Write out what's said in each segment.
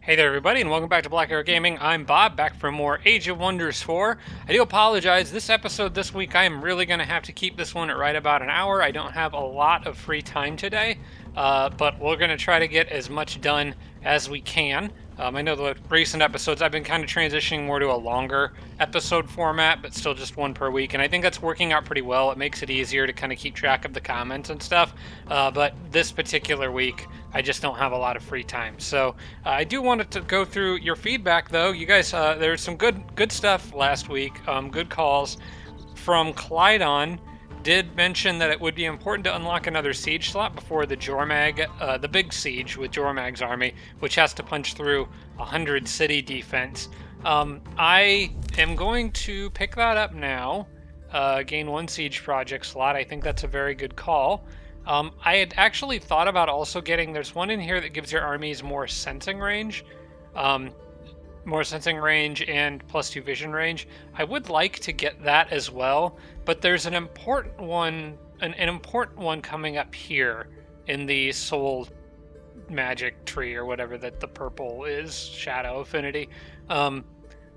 Hey there, everybody, and welcome back to Black Arrow Gaming. I'm Bob, back for more Age of Wonders 4. I do apologize, this episode this week, I am really going to have to keep this one at right about an hour. I don't have a lot of free time today, but we're going to try to get as much done as we can. I know the recent episodes, I've been kind of transitioning more to a longer episode format, but still just one per week, and I think that's working out pretty well. It makes it easier to kind of keep track of the comments and stuff, but this particular week, I just don't have a lot of free time. So I do want to go through your feedback, though. You guys, there's some good stuff last week. Good calls from Clydon. Did mention that it would be important to unlock another siege slot before the Jormag, the big siege with Jormag's army, which has to punch through 100 city defense. I am going to pick that up now. Gain one siege project slot. I think that's a very good call. I had actually thought about also getting, there's one in here that gives your armies more sensing range. And +2 vision range. I would like to get that as well, but there's an important one coming up here in the soul magic tree or whatever that the purple is, shadow affinity.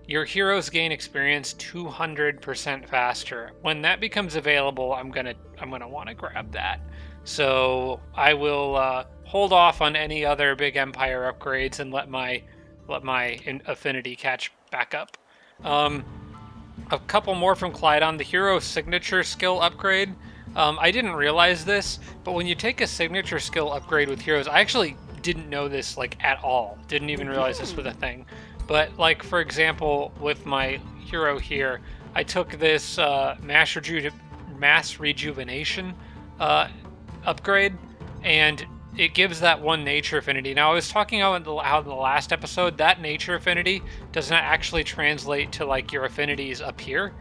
Your heroes gain experience 200% faster. When that becomes available, I'm gonna want to grab that. So I will hold off on any other big empire upgrades and let my affinity catch back up. A couple more from Clydon. The hero signature skill upgrade. I didn't realize this, but when you take a signature skill upgrade with heroes, I actually didn't know this like at all. Didn't even realize this was a thing. But like for example, with my hero here, I took this mass rejuvenation upgrade, and it gives that one nature affinity. Now, I was talking about how in the last episode, that nature affinity does not actually translate to like your affinities up here.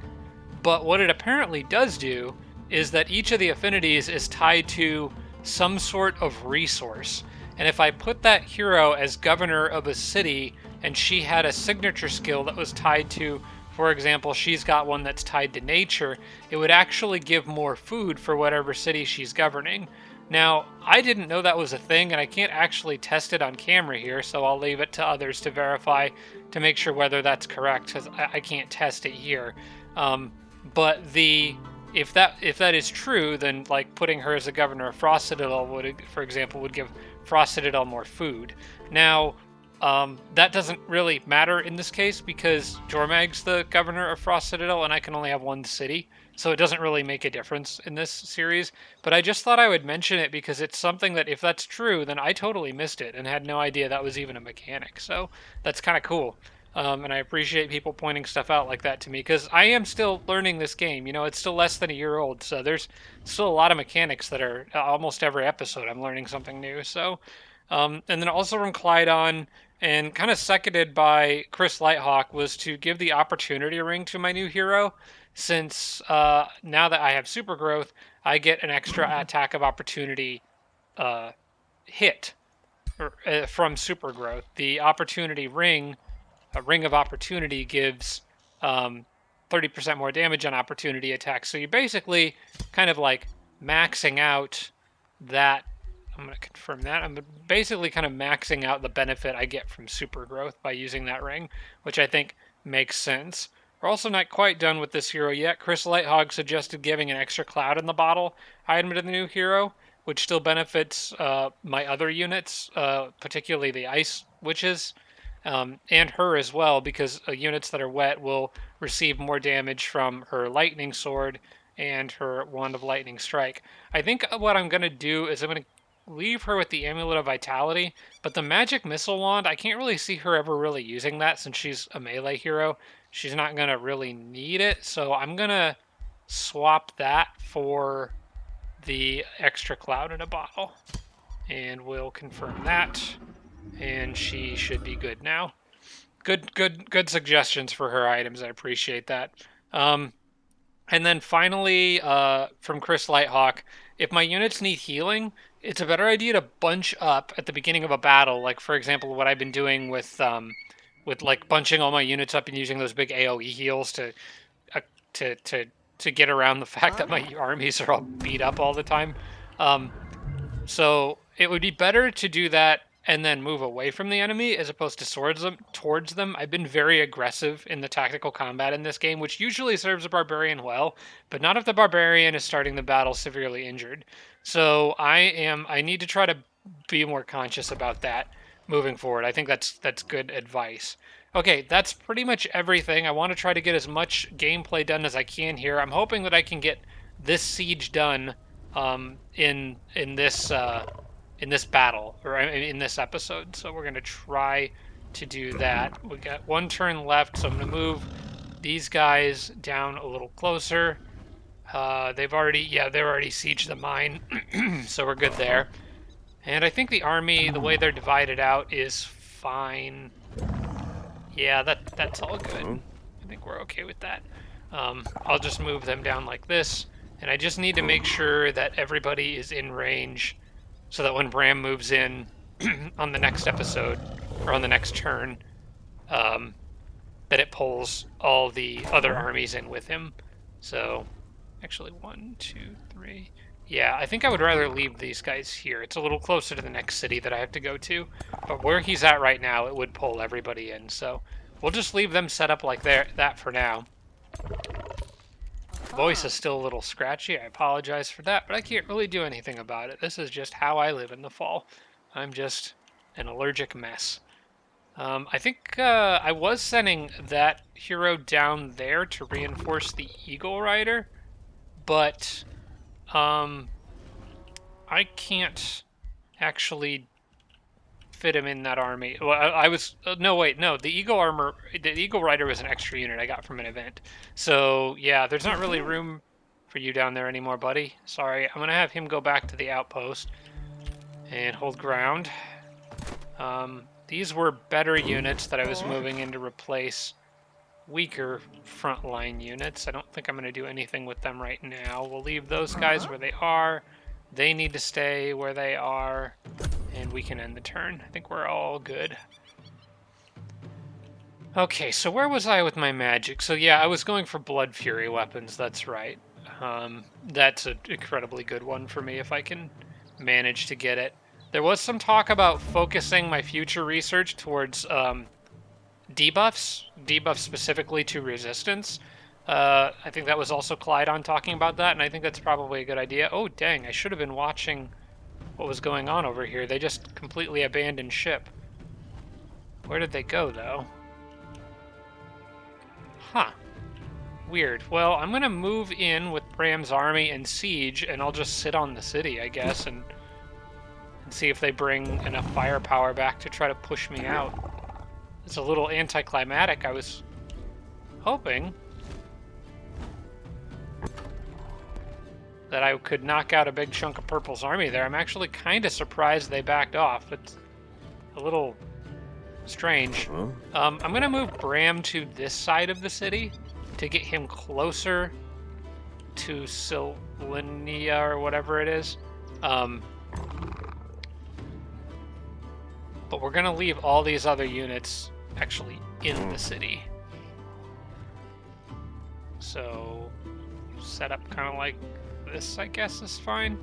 But what it apparently does do is that each of the affinities is tied to some sort of resource. And if I put that hero as governor of a city and she had a signature skill that was tied to, for example, she's got one that's tied to nature, it would actually give more food for whatever city she's governing. Now, I didn't know that was a thing, and I can't actually test it on camera here, so I'll leave it to others to verify to make sure whether that's correct, because I can't test it here. But if that is true, then like putting her as a governor of Frost Citadel would, for example, would give Frost Citadel more food. Now, that doesn't really matter in this case because Jormag's the governor of Frost Citadel, and I can only have one city. So it doesn't really make a difference in this series, but I just thought I would mention it because it's something that if that's true, then I totally missed it and had no idea that was even a mechanic. So that's kind of cool. And I appreciate people pointing stuff out like that to me because I am still learning this game. You know, it's still less than a year old, so there's still a lot of mechanics that are almost every episode I'm learning something new. So, and then also from Clydon and kind of seconded by Chris Lighthawk was to give the opportunity ring to my new hero since now that I have Supergrowth, I get an extra attack of opportunity hit from Supergrowth. The opportunity ring, a ring of opportunity, gives 30% more damage on opportunity attacks. So you're basically kind of like maxing out that. I'm going to confirm that. I'm basically kind of maxing out the benefit I get from Supergrowth by using that ring, which I think makes sense. We're also not quite done with this hero yet. Chris Lighthog suggested giving an extra cloud in the bottle item to the new hero, which still benefits my other units, particularly the ice witches, and her as well, because units that are wet will receive more damage from her lightning sword and her wand of lightning strike. I think what I'm going to do is I'm going to leave her with the Amulet of Vitality, but the Magic Missile Wand, I can't really see her ever really using that since she's a melee hero. She's not going to really need it, so I'm going to swap that for the extra cloud in a bottle. And we'll confirm that, and she should be good now. Good suggestions for her items. I appreciate that. And then finally, from Chris Lighthawk, if my units need healing, it's a better idea to bunch up at the beginning of a battle. Like, for example, what I've been doing with like bunching all my units up and using those big AOE heals to get around the fact that my armies are all beat up all the time. So it would be better to do that and then move away from the enemy as opposed to towards them. I've been very aggressive in the tactical combat in this game, which usually serves a barbarian well, but not if the barbarian is starting the battle severely injured. So I need to try to be more conscious about that moving forward. I think that's good advice. Okay, that's pretty much everything. I want to try to get as much gameplay done as I can here. I'm hoping that I can get this siege done in this battle, or in this episode. So we're going to try to do that. We got one turn left, so I'm going to move these guys down a little closer. They've already sieged the mine, so we're good there. And I think the army, the way they're divided out, is fine. Yeah, that's all good. I think we're okay with that. I'll just move them down like this, and I just need to make sure that everybody is in range so that when Bram moves in on the next episode, or on the next turn, that it pulls all the other armies in with him. So, actually, 1, 2, 3. Yeah, I think I would rather leave these guys here. It's a little closer to the next city that I have to go to. But where he's at right now, it would pull everybody in. So we'll just leave them set up like that for now. Voice is still a little scratchy. I apologize for that, but I can't really do anything about it. This is just how I live in the fall. I'm just an allergic mess. I think I was sending that hero down there to reinforce the Eagle Rider, but I can't actually fit him in that army. Well, I was no, wait, no. The Eagle Rider was an extra unit I got from an event. So yeah, there's not really room for you down there anymore, buddy. Sorry, I'm gonna have him go back to the outpost and hold ground. These were better units that I was moving in to replace weaker frontline units. I don't think I'm going to do anything with them right now. We'll leave those guys where they are. They need to stay where they are, and we can end the turn. I think we're all good. Okay, so where was I with my magic? So yeah, I was going for Blood Fury weapons, that's right. That's an incredibly good one for me if I can manage to get it. There was some talk about focusing my future research towards debuffs specifically to resistance. I think that was also Clydon talking about that, and I think that's probably a good idea. Oh, dang, I should have been watching what was going on over here. They just completely abandoned ship. Where did they go, though? Huh. Weird. Well, I'm going to move in with Bram's army and siege, and I'll just sit on the city, I guess, and see if they bring enough firepower back to try to push me out. It's a little anticlimactic. I was hoping that I could knock out a big chunk of Purple's army there. I'm actually kind of surprised they backed off. It's a little strange. I'm going to move Bram to this side of the city to get him closer to Silinia or whatever it is. But we're going to leave all these other units actually in the city. So set up kind of like this, I guess, is fine.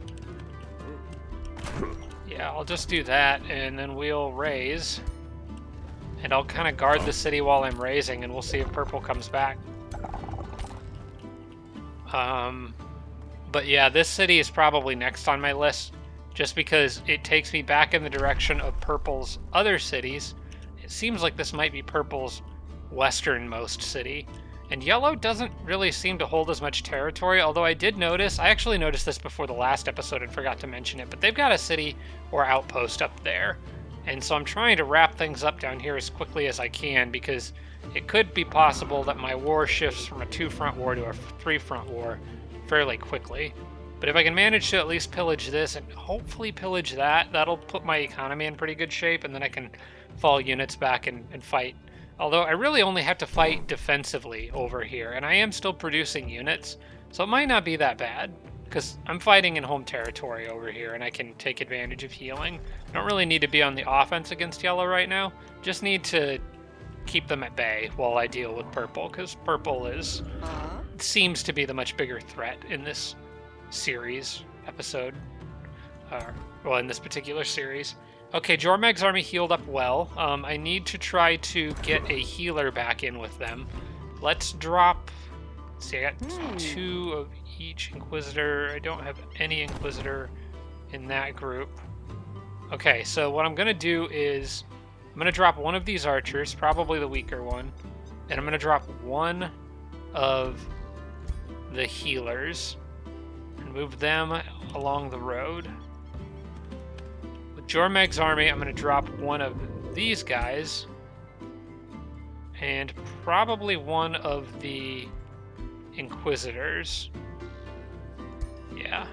Yeah, I'll just do that, and then we'll raise. And I'll kind of guard the city while I'm raising, and we'll see if Purple comes back. But yeah, this city is probably next on my list, just because it takes me back in the direction of Purple's other cities. It seems like this might be Purple's westernmost city. And Yellow doesn't really seem to hold as much territory, although I actually noticed this before the last episode and forgot to mention it, but they've got a city or outpost up there. And so I'm trying to wrap things up down here as quickly as I can, because it could be possible that my war shifts from a 2-front war to a 3-front war fairly quickly. But if I can manage to at least pillage this and hopefully pillage that, that'll put my economy in pretty good shape, and then I can fall units back and fight. Although I really only have to fight defensively over here, and I am still producing units, so it might not be that bad, because I'm fighting in home territory over here, and I can take advantage of healing. I don't really need to be on the offense against Yellow right now, just need to keep them at bay while I deal with Purple, because Purple seems to be the much bigger threat in this series episode, Well, in this particular series. Okay, Jormag's army healed up well. I need to try to get a healer back in with them. Let's drop... Let's see, I got 2 of each Inquisitor. I don't have any Inquisitor in that group. Okay, so what I'm going to do is... I'm going to drop one of these archers, probably the weaker one. And I'm going to drop one of the healers and move them along the road. With Jormag's army, I'm going to drop one of these guys and probably one of the Inquisitors. Yeah.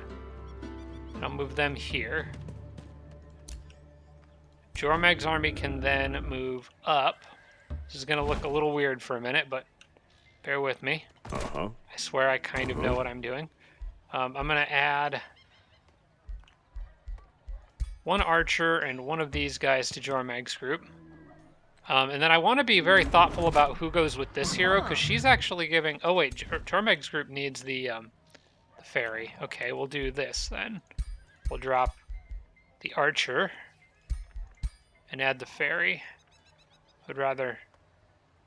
And I'll move them here. Jormag's army can then move up. This is going to look a little weird for a minute, but bear with me. I swear I kind of know what I'm doing. I'm going to add one archer and one of these guys to Jormag's group. And then I want to be very thoughtful about who goes with this hero, because she's actually giving... Oh, wait, Jormag's group needs the fairy. Okay, we'll do this then. We'll drop the archer and add the fairy. I'd rather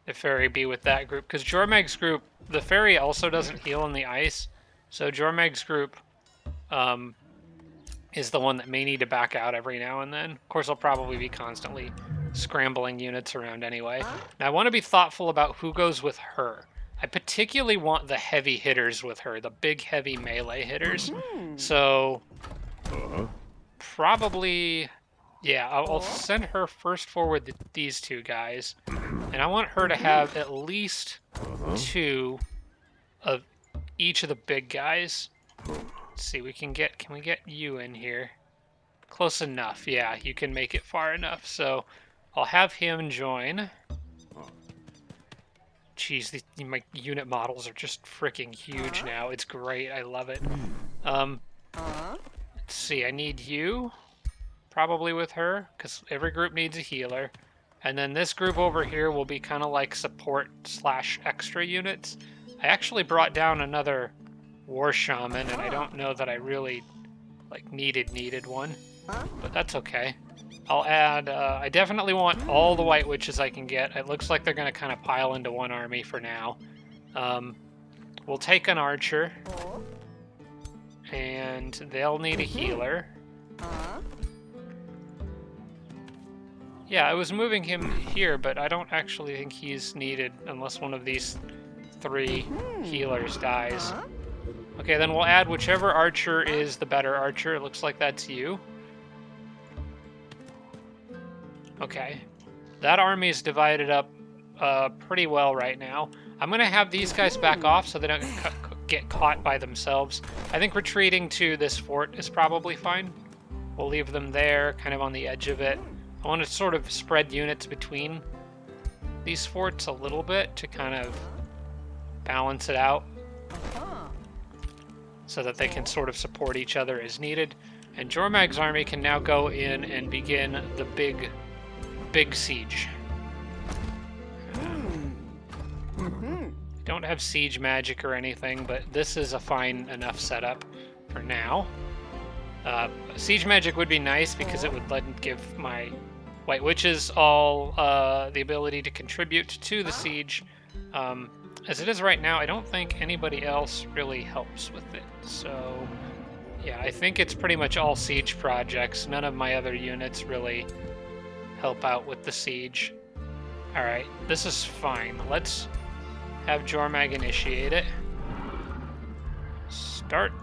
the fairy be with that group, because Jormag's group, the fairy also doesn't heal in the ice, so Jormag's group is the one that may need to back out every now and then. Of course, I'll probably be constantly scrambling units around anyway. Now, I want to be thoughtful about who goes with her. I particularly want the heavy hitters with her, the big, heavy melee hitters. So, probably... Yeah, I'll send her first forward these 2 guys, and I want her to have at least 2 of each of the big guys. Let's see, can we get you in here? Close enough, yeah, you can make it far enough. So I'll have him join. Jeez, my unit models are just freaking huge now. It's great, I love it. Let's see, I need you. Probably with her, because every group needs a healer. And then this group over here will be kind of like support / extra units. I actually brought down another war shaman, and I don't know that I really needed one, but that's okay. I'll add, I definitely want all the white witches I can get. It looks like they're going to kind of pile into one army for now. We'll take an archer, and they'll need a healer. Yeah, I was moving him here, but I don't actually think he's needed unless one of these 3 healers dies. Okay, then we'll add whichever archer is the better archer. It looks like that's you. Okay. That army is divided up pretty well right now. I'm going to have these guys back off so they don't get caught by themselves. I think retreating to this fort is probably fine. We'll leave them there, kind of on the edge of it. I want to sort of spread units between these forts a little bit to kind of balance it out so that they can sort of support each other as needed. And Jormag's army can now go in and begin the big siege. Don't have siege magic or anything, but this is a fine enough setup for now. Siege magic would be nice because it would give my white witches all the ability to contribute to the siege. As it is right now, I don't think anybody else really helps with it. So, yeah, I think it's pretty much all siege projects. None of my other units really help out with the siege. Alright, this is fine. Let's have Jormag initiate it. Start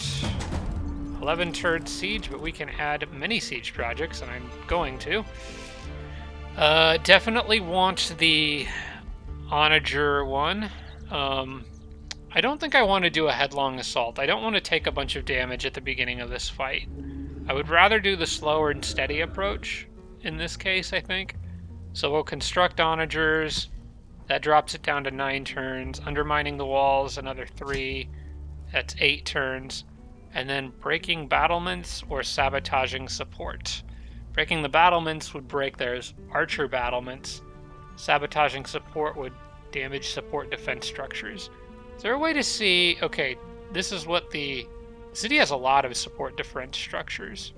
11-turn siege, but we can add many siege projects, and I'm going to. Definitely want the Onager one. I don't think I want to do a headlong assault. I don't want to take a bunch of damage at the beginning of this fight. I would rather do the slower and steady approach in this case, I think. So we'll construct Onagers. That drops it down to 9 turns. Undermining the walls, another 3. That's 8 turns. And then breaking battlements or sabotaging support. Breaking the battlements would break their archer battlements. Sabotaging support would damage support defense structures. Is there a way to see... Okay, this is what the city has a lot of support defense structures.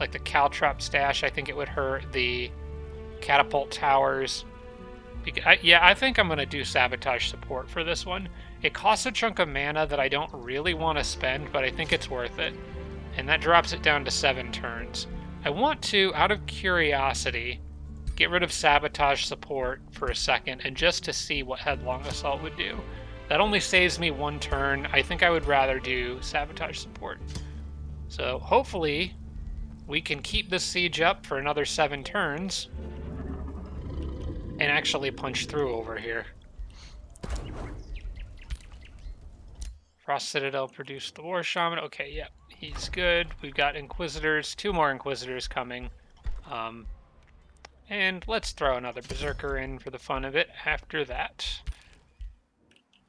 like the caltrop stash. I think it would hurt the catapult towers. Yeah, I think I'm going to do sabotage support for this one. It costs a chunk of mana that I don't really want to spend, but I think it's worth it. And that drops it down to 7 turns. I want to, out of curiosity, get rid of sabotage support for a second, and just to see what Headlong Assault would do. That only saves me 1 turn. I think I would rather do sabotage support. So hopefully we can keep this siege up for another 7 turns and actually punch through over here. Frost Citadel produced the War Shaman. Okay, yep, he's good. We've got Inquisitors, 2 more Inquisitors coming. And let's throw another Berserker in for the fun of it after that.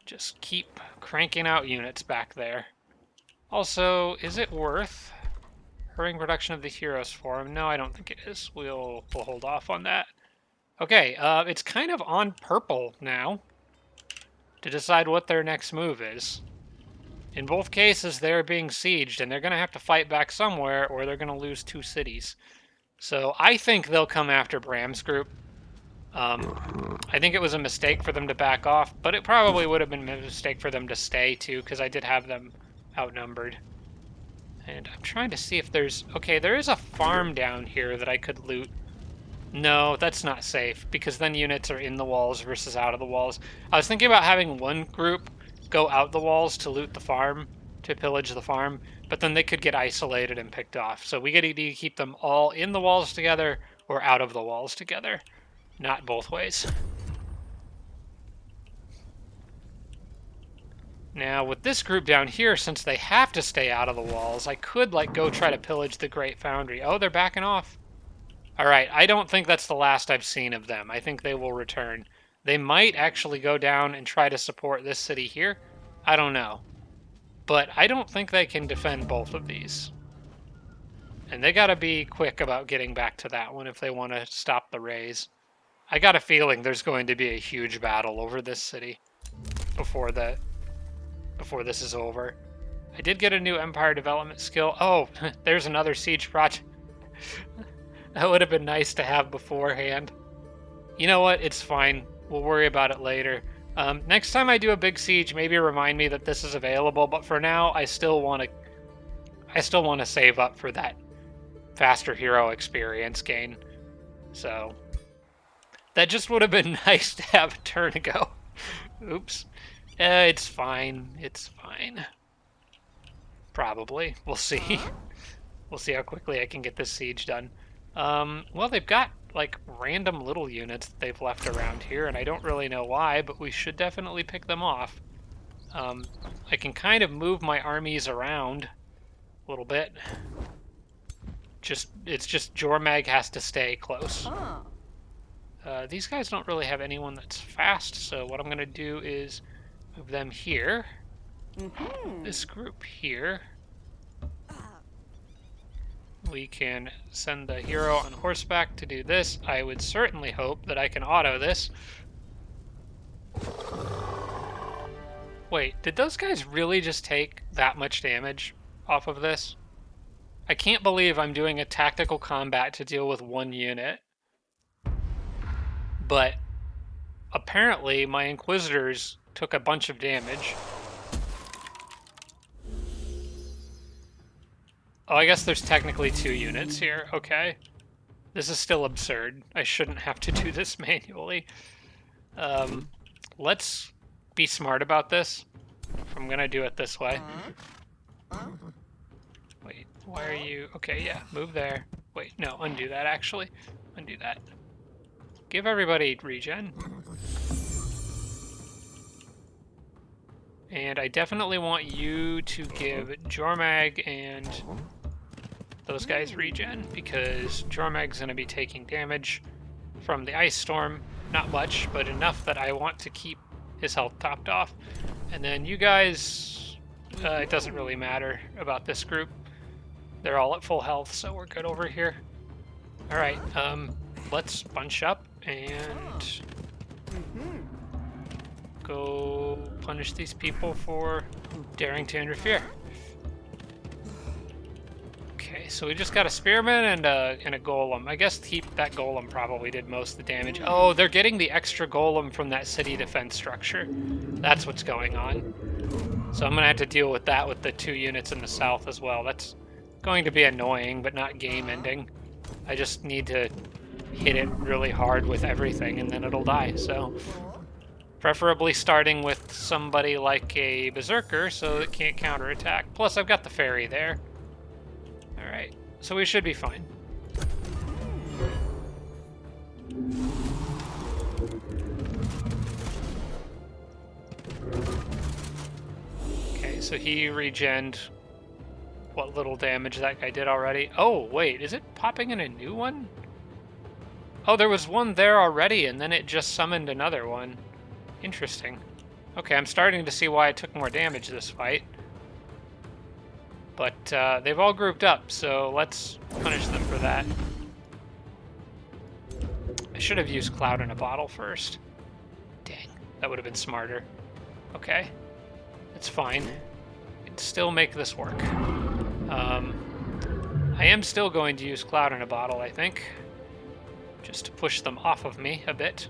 Just keep cranking out units back there. Also, is it worth hurrying production of the Heroes Forum? No, I don't think it is. We'll hold off on that. Okay, it's kind of on purple now to decide what their next move is. In both cases, they're being sieged, and they're going to have to fight back somewhere, or they're going to lose 2 cities. So I think they'll come after Bram's group. I think it was a mistake for them to back off, but it probably would have been a mistake for them to stay, too, because I did have them outnumbered. And I'm trying to see if there's... Okay, there is a farm down here that I could loot. No, that's not safe, because then units are in the walls versus out of the walls. I was thinking about having one group go out the walls to loot the farm, to pillage the farm, but then they could get isolated and picked off. So we get to keep them all in the walls together or out of the walls together, not both ways. Now with this group down here, since they have to stay out of the walls, I could like go try to pillage the Great Foundry. Oh, they're backing off. Alright, I don't think that's the last I've seen of them. I think they will return. They might actually go down and try to support this city here. I don't know. But I don't think they can defend both of these. And they gotta be quick about getting back to that one if they want to stop the raise. I got a feeling there's going to be a huge battle over this city before this is over. I did get a new Empire development skill. Oh, there's another siege project. That would have been nice to have beforehand. You know what? It's fine. We'll worry about it later. Next time I do a big siege, maybe remind me that this is available. But for now, I still want to save up for that faster hero experience gain. So that just would have been nice to have a turn ago. Oops. It's fine. It's fine. Probably. We'll see. We'll see how quickly I can get this siege done. Well, they've got like random little units that they've left around here, and I don't really know why, but we should definitely pick them off. I can kind of move my armies around a little bit. It's just Jormag has to stay close. These guys don't really have anyone that's fast, so what I'm going to do is move them here. This group here. We can send the hero on horseback to do this. I would certainly hope that I can auto this. Wait, did those guys really just take that much damage off of this? I can't believe I'm doing a tactical combat to deal with one unit. But apparently my Inquisitors took a bunch of damage. Oh, I guess there's technically 2 units here. Okay. This is still absurd. I shouldn't have to do this manually. Let's be smart about this. I'm gonna do it this way. Wait, why are you... Okay, yeah, move there. Wait, no, undo that, actually. Undo that. Give everybody regen. And I definitely want you to give Jormag and those guys regen, because Jormag's going to be taking damage from the Ice Storm. Not much, but enough that I want to keep his health topped off. And then you guys, it doesn't really matter about this group. They're all at full health, so we're good over here. Alright, let's bunch up and go punish these people for daring to interfere. Okay, so we just got a spearman and a golem. I guess that golem probably did most of the damage. Oh, they're getting the extra golem from that city defense structure. That's what's going on. So I'm gonna have to deal with that with the 2 units in the south as well. That's going to be annoying, but not game ending. I just need to hit it really hard with everything and then it'll die, so. Preferably starting with somebody like a berserker so it can't counterattack. Plus I've got the fairy there. Alright, so we should be fine. Okay, so he regened what little damage that guy did already. Oh, wait, is it popping in a new one? Oh, there was one there already, and then it just summoned another one. Interesting. Okay, I'm starting to see why I took more damage this fight. But they've all grouped up, so let's punish them for that. I should have used Cloud in a Bottle first. Dang, that would have been smarter. Okay, it's fine. I can still make this work. I am still going to use Cloud in a Bottle, I think. Just to push them off of me a bit.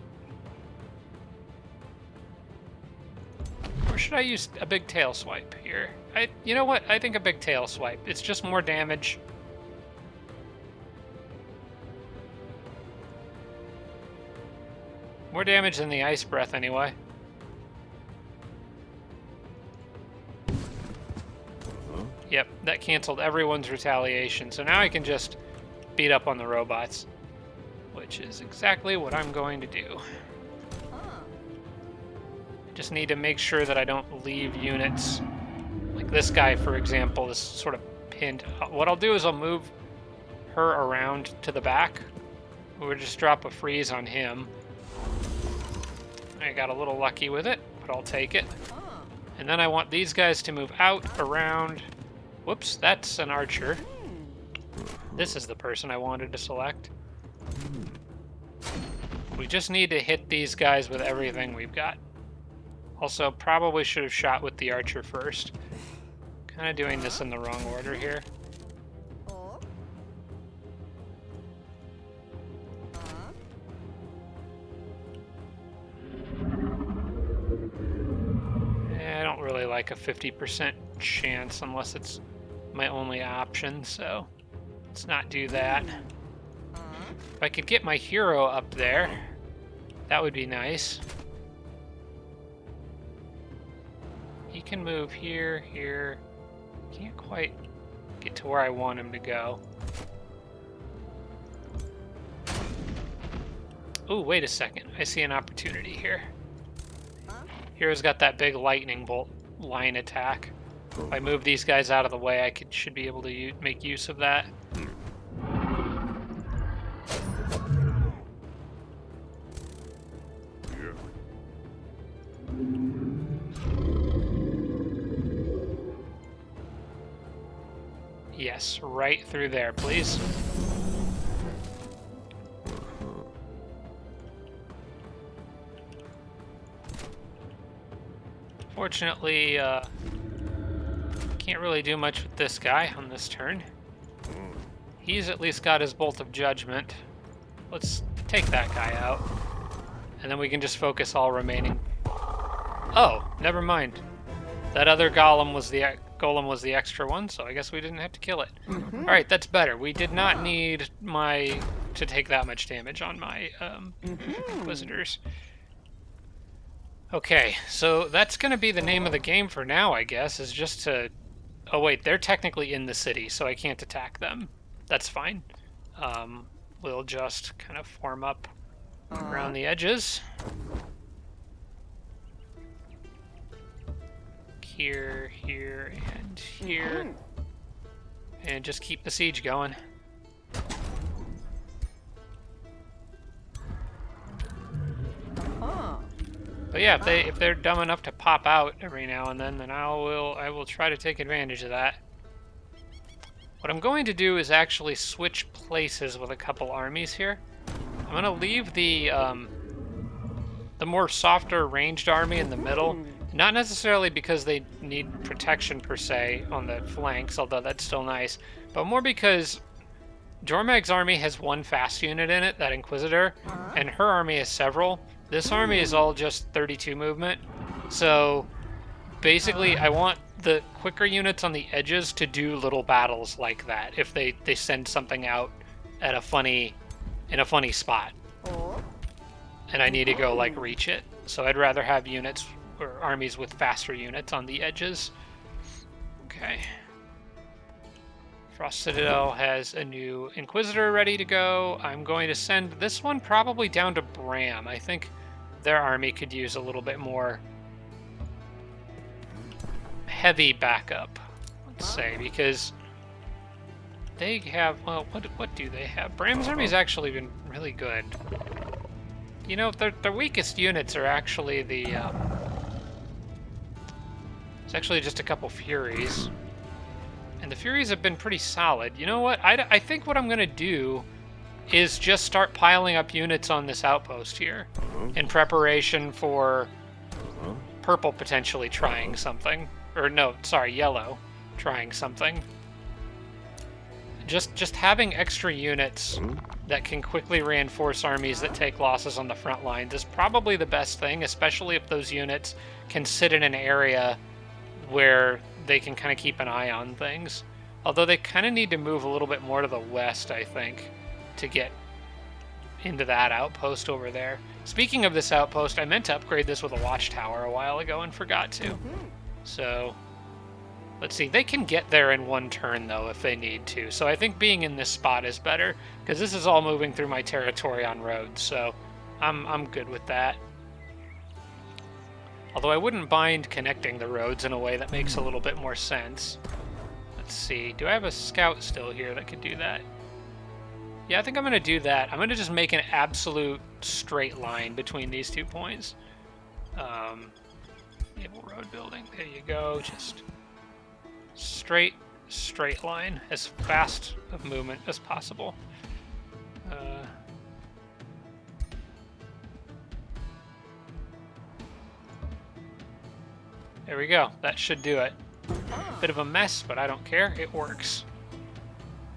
Or should I use a big tail swipe here? You know what? I think a big tail swipe. It's just more damage. More damage than the Ice Breath, anyway. Yep, that canceled everyone's retaliation. So now I can just beat up on the robots, which is exactly what I'm going to do. Just need to make sure that I don't leave units. Like this guy, for example, is sort of pinned. What I'll do is I'll move her around to the back. We'll just drop a freeze on him. I got a little lucky with it, but I'll take it. And then I want these guys to move out, around. Whoops, that's an archer. This is the person I wanted to select. We just need to hit these guys with everything we've got. Also, probably should have shot with the archer first. Kind of doing this in the wrong order here. I don't really like a 50% chance unless it's my only option, so let's not do that. If I could get my hero up there, that would be nice. He can move here, here. Can't quite get to where I want him to go. Oh, wait a second. I see an opportunity here. Hero's got that big lightning bolt line attack. If I move these guys out of the way, I should be able to make use of that. Yes, right through there, please. Fortunately, can't really do much with this guy on this turn. He's at least got his Bolt of Judgment. Let's take that guy out. And then we can just focus all remaining. Oh, never mind. That other golem was the extra one, so I guess we didn't have to kill it. All right, that's better. We did not need to take that much damage on my Inquisitors. Okay, so that's going to be the name of the game for now, I guess, is just to... Oh, wait, they're technically in the city, so I can't attack them. That's fine. We'll just kind of form up around the edges. Here, here, and here. And just keep the siege going. But yeah, if they're dumb enough to pop out every now and then I will try to take advantage of that. What I'm going to do is actually switch places with a couple armies here. I'm going to leave the more softer ranged army in the middle. Not necessarily because they need protection per se on the flanks, although that's still nice, but more because Jormag's army has one fast unit in it, that Inquisitor, and her army has several. This army is all just 32 movement, so basically I want the quicker units on the edges to do little battles like that if they send something out at in a funny spot. And I need to go, like, reach it. So I'd rather have units or armies with faster units on the edges. Okay. Frost Citadel has a new Inquisitor ready to go. I'm going to send this one probably down to Bram. I think their army could use a little bit more heavy backup, let's say, because they have, well, what do they have? Bram's army's actually been really good. You know, their weakest units are actually the, it's actually just a couple Furies. And the Furies have been pretty solid. You know what? I think what I'm going to do is just start piling up units on this outpost here in preparation for purple potentially trying something. Or no, sorry, yellow trying something. Just having extra units that can quickly reinforce armies that take losses on the front lines is probably the best thing, especially if those units can sit in an area where they can kind of keep an eye on things. Although they kind of need to move a little bit more to the west, I think, to get into that outpost over there. Speaking of this outpost, I meant to upgrade this with a watchtower a while ago and forgot to. So, let's see. They can get there in one turn, though, if they need to. So I think being in this spot is better, because this is all moving through my territory on roads, so I'm good with that. Although I wouldn't mind connecting the roads in a way that makes a little bit more sense. Let's see. Do I have a scout still here that could do that? Yeah, I think I'm going to do that. I'm going to just make an absolute straight line between these 2 points. Naval road building. There you go. Just straight line. As fast of movement as possible. There we go. That should do it. Bit of a mess, but I don't care. It works.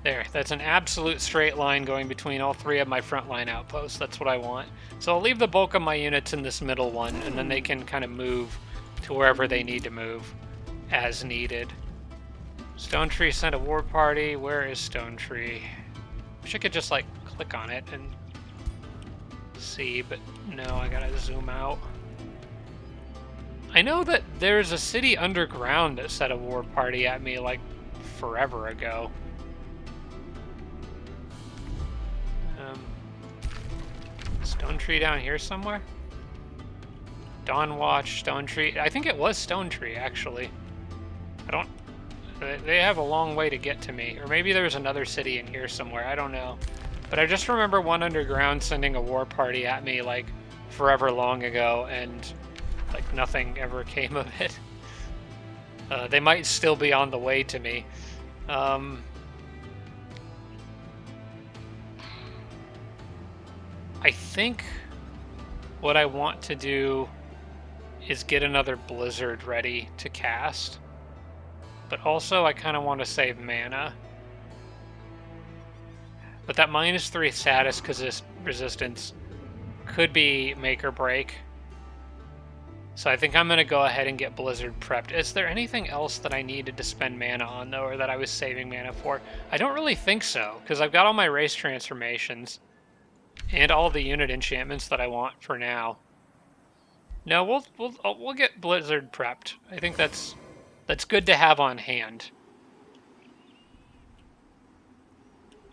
There. That's an absolute straight line going between all 3 of my frontline outposts. That's what I want. So I'll leave the bulk of my units in this middle one, and then they can kind of move to wherever they need to move as needed. Stone Tree sent a war party. Where is Stone Tree? Wish I could just, like, click on it and see, but no, I gotta zoom out. I know that there's a city underground that set a war party at me, like, forever ago. Stone Tree down here somewhere? Dawn Watch, Stone Tree. I think it was Stone Tree, actually. They have a long way to get to me. Or maybe there's another city in here somewhere. I don't know. But I just remember one underground sending a war party at me, like, forever long ago, and like nothing ever came of it. They might still be on the way to me. I think what I want to do is get another Blizzard ready to cast. But also I kind of want to save mana. But that -3 status resistance could be make or break. So I think I'm going to go ahead and get Blizzard prepped. Is there anything else that I needed to spend mana on, though, or that I was saving mana for? I don't really think so, because I've got all my race transformations and all the unit enchantments that I want for now. No, we'll get Blizzard prepped. I think that's good to have on hand.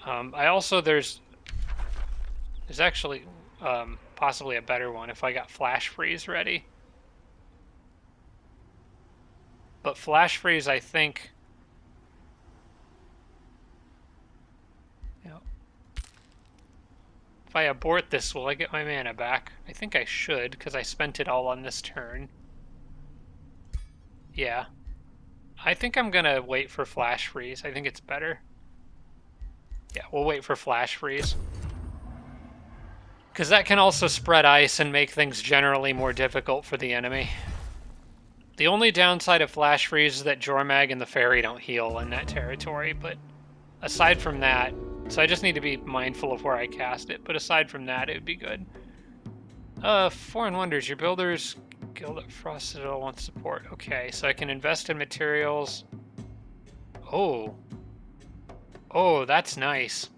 I also there's actually possibly a better one if I got Flash Freeze ready. But Flash Freeze, I think, if I abort this, will I get my mana back? I think I should, because I spent it all on this turn. Yeah. I think I'm going to wait for Flash Freeze. I think it's better. Yeah, we'll wait for Flash Freeze. Because that can also spread ice and make things generally more difficult for the enemy. The only downside of Flash Freeze is that Jormag and the Fairy don't heal in that territory, but aside from that, so I just need to be mindful of where I cast it, but aside from that, it would be good. Foreign Wonders, your builders guild at Frost Citadel wants support. Okay, so I can invest in materials. Oh. Oh, that's nice.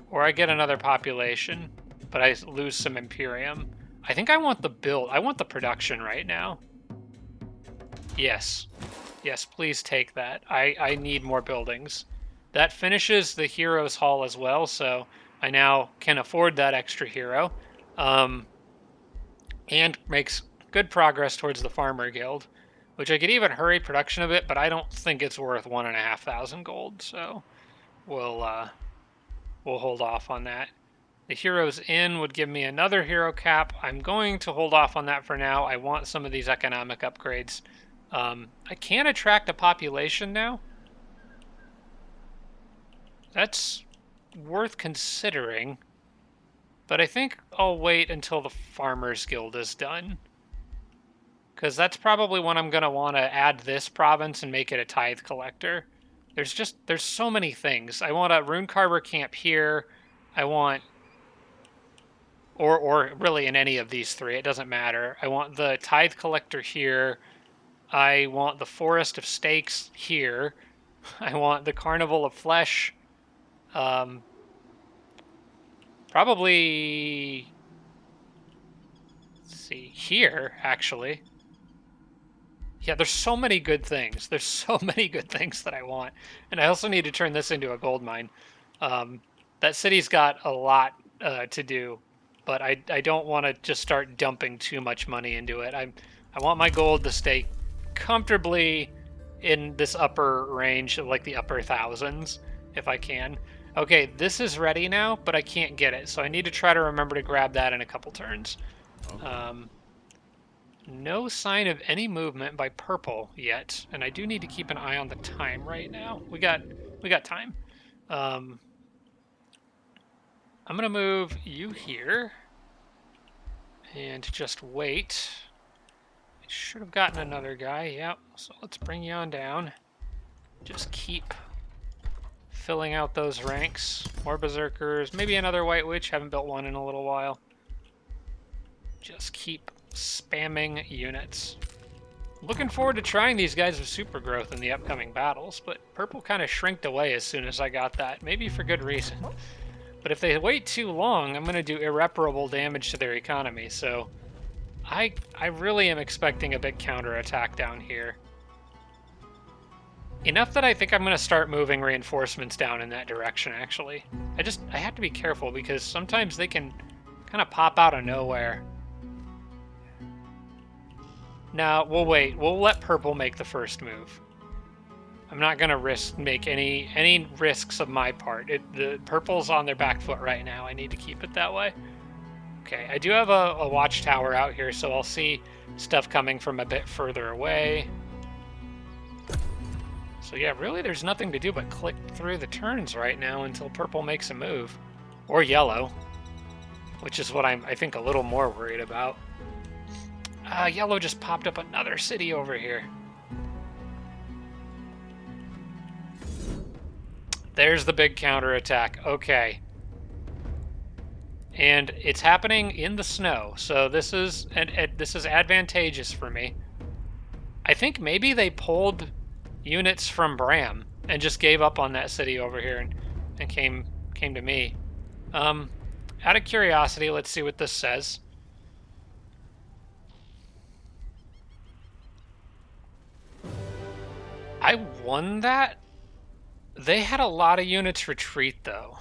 Or I get another population, but I lose some Imperium. I think I want the build. I want the production right now. Yes. Yes, please take that. I need more buildings. That finishes the Heroes Hall as well, so I now can afford that extra hero. And makes good progress towards the Farmer Guild, which I could even hurry production of it, but I don't think it's worth 1,500 gold, so we'll hold off on that. The Heroes Inn would give me another hero cap. I'm going to hold off on that for now. I want some of these economic upgrades. I can attract a population now. That's worth considering. But I think I'll wait until the Farmers Guild is done. Because that's probably when I'm going to want to add this province and make it a tithe collector. There's so many things. I want a Rune Carver camp here. I want... Or really in any of these three, it doesn't matter. I want the tithe collector here. I want the Forest of Stakes here. I want the Carnival of Flesh. Probably... Let's see, here, actually. Yeah, there's so many good things. There's so many good things that I want. And I also need to turn this into a gold mine. That city's got a lot to do. But I don't want to just start dumping too much money into it. I want my gold to stay comfortably in this upper range of like the upper thousands, if I can. Okay, this is ready now, but I can't get it. So I need to try to remember to grab that in a couple turns. Okay. No sign of any movement by purple yet, and I do need to keep an eye on the time right now. We got time. I'm gonna move you here and just wait. I should have gotten another guy. Yep. So let's bring you on down. Just keep filling out those ranks. More berserkers. Maybe another white witch. Haven't built one in a little while. Just keep spamming units. Looking forward to trying these guys with Supergrowth in the upcoming battles, but purple kind of shrinked away as soon as I got that. Maybe for good reason. But if they wait too long, I'm going to do irreparable damage to their economy, so I really am expecting a big counterattack down here. Enough that I think I'm going to start moving reinforcements down in that direction, actually. I have to be careful because sometimes they can kind of pop out of nowhere. Now, we'll wait. We'll let purple make the first move. I'm not going to make any risks of my part. The purple's on their back foot right now. I need to keep it that way. Okay, I do have a watchtower out here, so I'll see stuff coming from a bit further away. So yeah, really there's nothing to do but click through the turns right now until purple makes a move. Or yellow, which is what I'm, I think, a little more worried about. Yellow just popped up another city over here. There's the big counterattack. Okay. And it's happening in the snow, so this is advantageous for me. I think maybe they pulled units from Bram and just gave up on that city over here and came to me. Out of curiosity, let's see what this says. I won that? They had a lot of units retreat, though.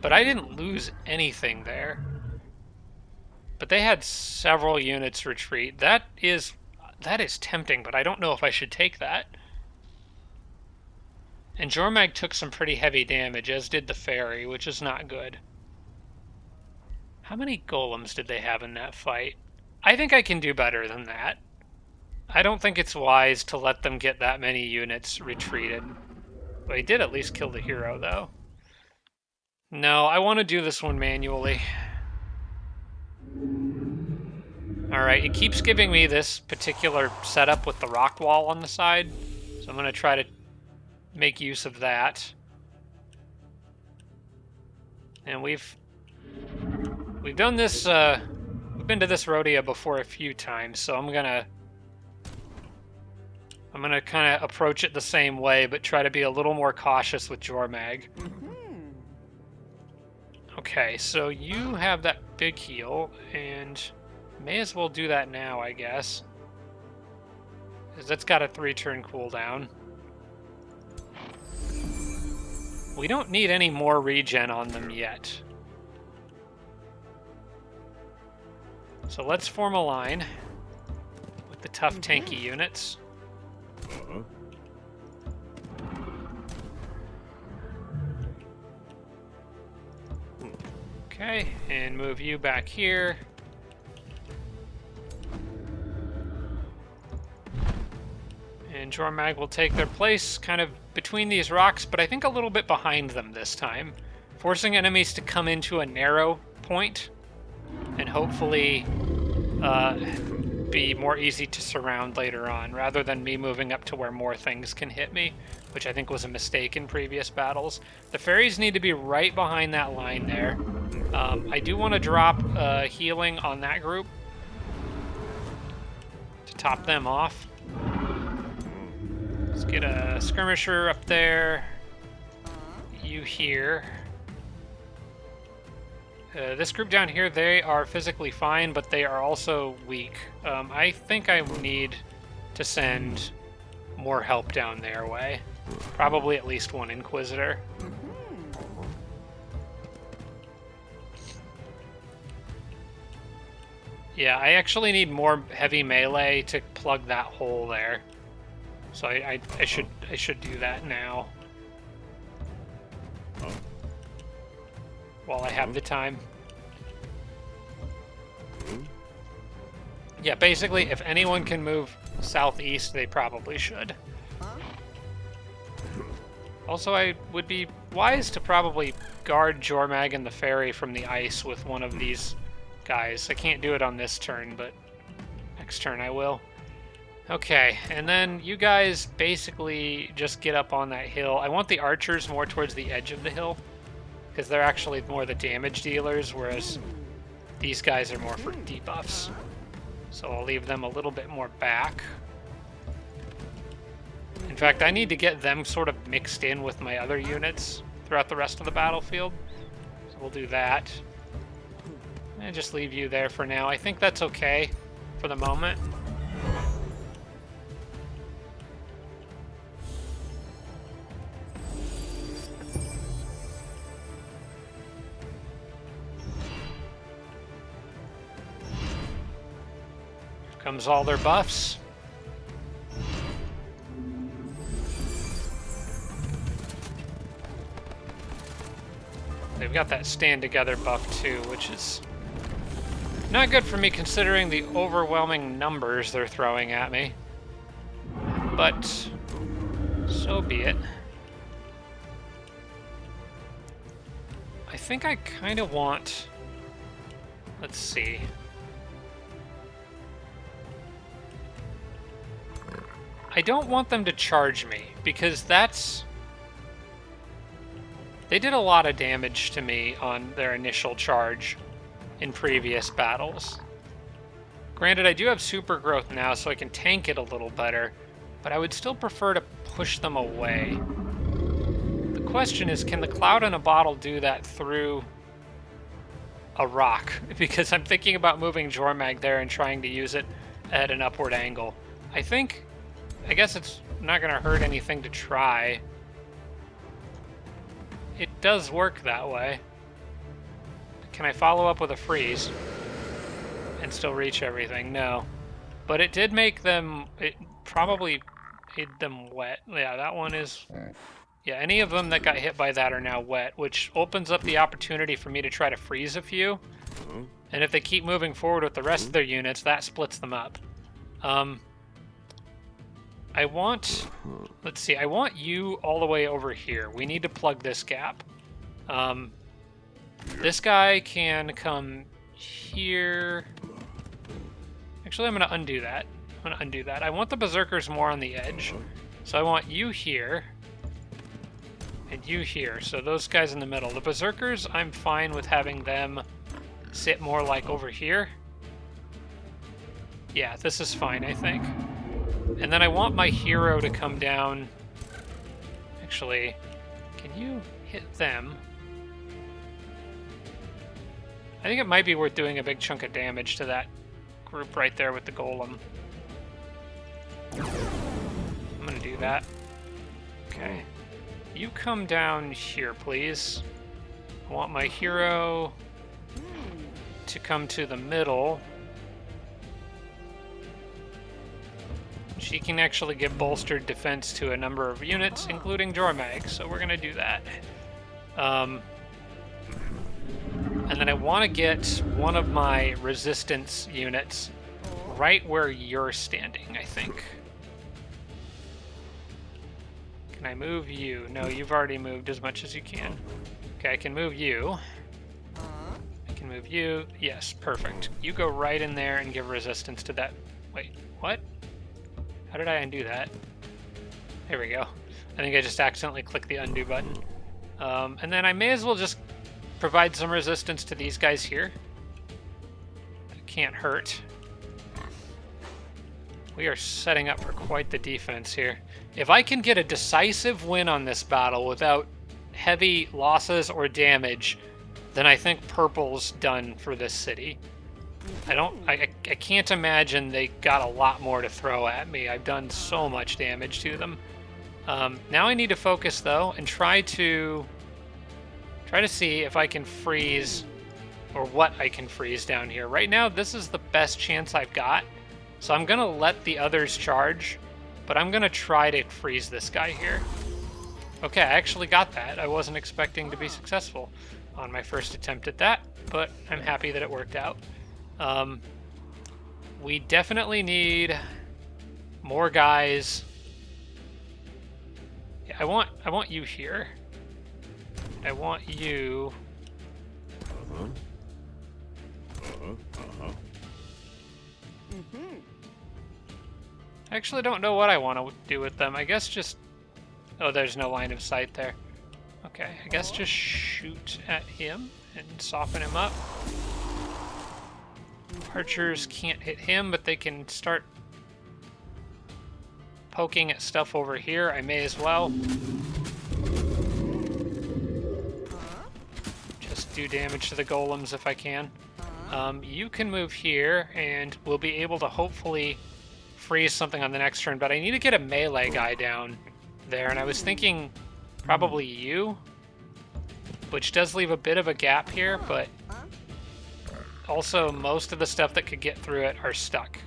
But I didn't lose anything there. But they had several units retreat. That is tempting, but I don't know if I should take that. And Jormag took some pretty heavy damage, as did the Fairy, which is not good. How many golems did they have in that fight? I think I can do better than that. I don't think it's wise to let them get that many units retreated. Well, he did at least kill the hero, though. No, I want to do this one manually. Alright, it keeps giving me this particular setup with the rock wall on the side. So I'm going to try to make use of that. And we've done this, we've been to this rodeo before a few times, so I'm gonna kind of approach it the same way, but try to be a little more cautious with Jormag. Okay, so you have that big heal, and may as well do that now, I guess. Because that's got a 3-turn cooldown. We don't need any more regen on them yet. So let's form a line with the tough tanky units. Okay, and move you back here. And Jormag will take their place kind of between these rocks, but I think a little bit behind them this time, forcing enemies to come into a narrow point and hopefully be more easy to surround later on, rather than me moving up to where more things can hit me, which I think was a mistake in previous battles. The fairies need to be right behind that line there. I do want to drop healing on that group to top them off. Let's get a skirmisher up there. You here. This group down here, they are physically fine, but they are also weak. I think I need to send more help down their way. Probably at least one Inquisitor. Yeah, I actually need more heavy melee to plug that hole there. So I should do that now. While I have the time. Yeah, basically, if anyone can move southeast, they probably should. Also, I would be wise to probably guard Jormag and the Fairy from the ice with one of these guys. I can't do it on this turn, but next turn I will. Okay, and then you guys basically just get up on that hill. I want the archers more towards the edge of the hill, because they're actually more the damage dealers, whereas these guys are more for debuffs. So I'll leave them a little bit more back. In fact, I need to get them sort of mixed in with my other units throughout the rest of the battlefield. So we'll do that. And just leave you there for now. I think that's okay for the moment. Comes all their buffs. They've got that stand together buff too, which is not good for me considering the overwhelming numbers they're throwing at me. But so be it. I think I kind of want... Let's see. I don't want them to charge me, because that's... They did a lot of damage to me on their initial charge in previous battles. Granted, I do have Supergrowth now, so I can tank it a little better, but I would still prefer to push them away. The question is, can the Cloud in a Bottle do that through a rock? Because I'm thinking about moving Jormag there and trying to use it at an upward angle. I guess it's not going to hurt anything to try. It does work that way. Can I follow up with a freeze and still reach everything? No. But it did make them... It probably made them wet. Yeah, that one is... Yeah, any of them that got hit by that are now wet, which opens up the opportunity for me to try to freeze a few. And if they keep moving forward with the rest of their units, that splits them up. I want, let's see, I want you all the way over here. We need to plug this gap. This guy can come here. Actually, I'm going to undo that. I want the Berserkers more on the edge. So I want you here. And you here. So those guys in the middle. The Berserkers, I'm fine with having them sit more like over here. Yeah, this is fine, I think. And then I want my hero to come down. Actually, can you hit them? I think it might be worth doing a big chunk of damage to that group right there with the golem. I'm gonna do that. Okay. You come down here, please. I want my hero to come to the middle. She can actually give bolstered defense to a number of units, including Jormag, so we're gonna do that. And then I want to get one of my resistance units right where you're standing, I think. Can I move you? No, you've already moved as much as you can. Okay, I can move you. I can move you. Yes, perfect. You go right in there and give resistance to that. Wait, what? How did I undo that? There we go. I think I just accidentally clicked the undo button. And then I may as well just provide some resistance to these guys here. That can't hurt. We are setting up for quite the defense here. If I can get a decisive win on this battle without heavy losses or damage, then I think purple's done for this city. I can't imagine they got a lot more to throw at me. I've done so much damage to them. Now I need to focus though and try to see if I can freeze, or what I can freeze down here. Right now, this is the best chance I've got, so I'm gonna let the others charge, but I'm gonna try to freeze this guy here. Okay, I actually got that. I wasn't expecting to be successful on my first attempt at that, but I'm happy that it worked out. We definitely need more guys. Yeah, I want you here. I want you. I actually don't know what I want to do with them. I guess just... Oh, there's no line of sight there. Okay, I guess just shoot at him and soften him up. Archers can't hit him, but they can start poking at stuff over here. I may as well. Just do damage to the golems if I can. You can move here, and we'll be able to hopefully freeze something on the next turn, but I need to get a melee guy down there, and I was thinking probably you, which does leave a bit of a gap here, but also most of the stuff that could get through it are stuck.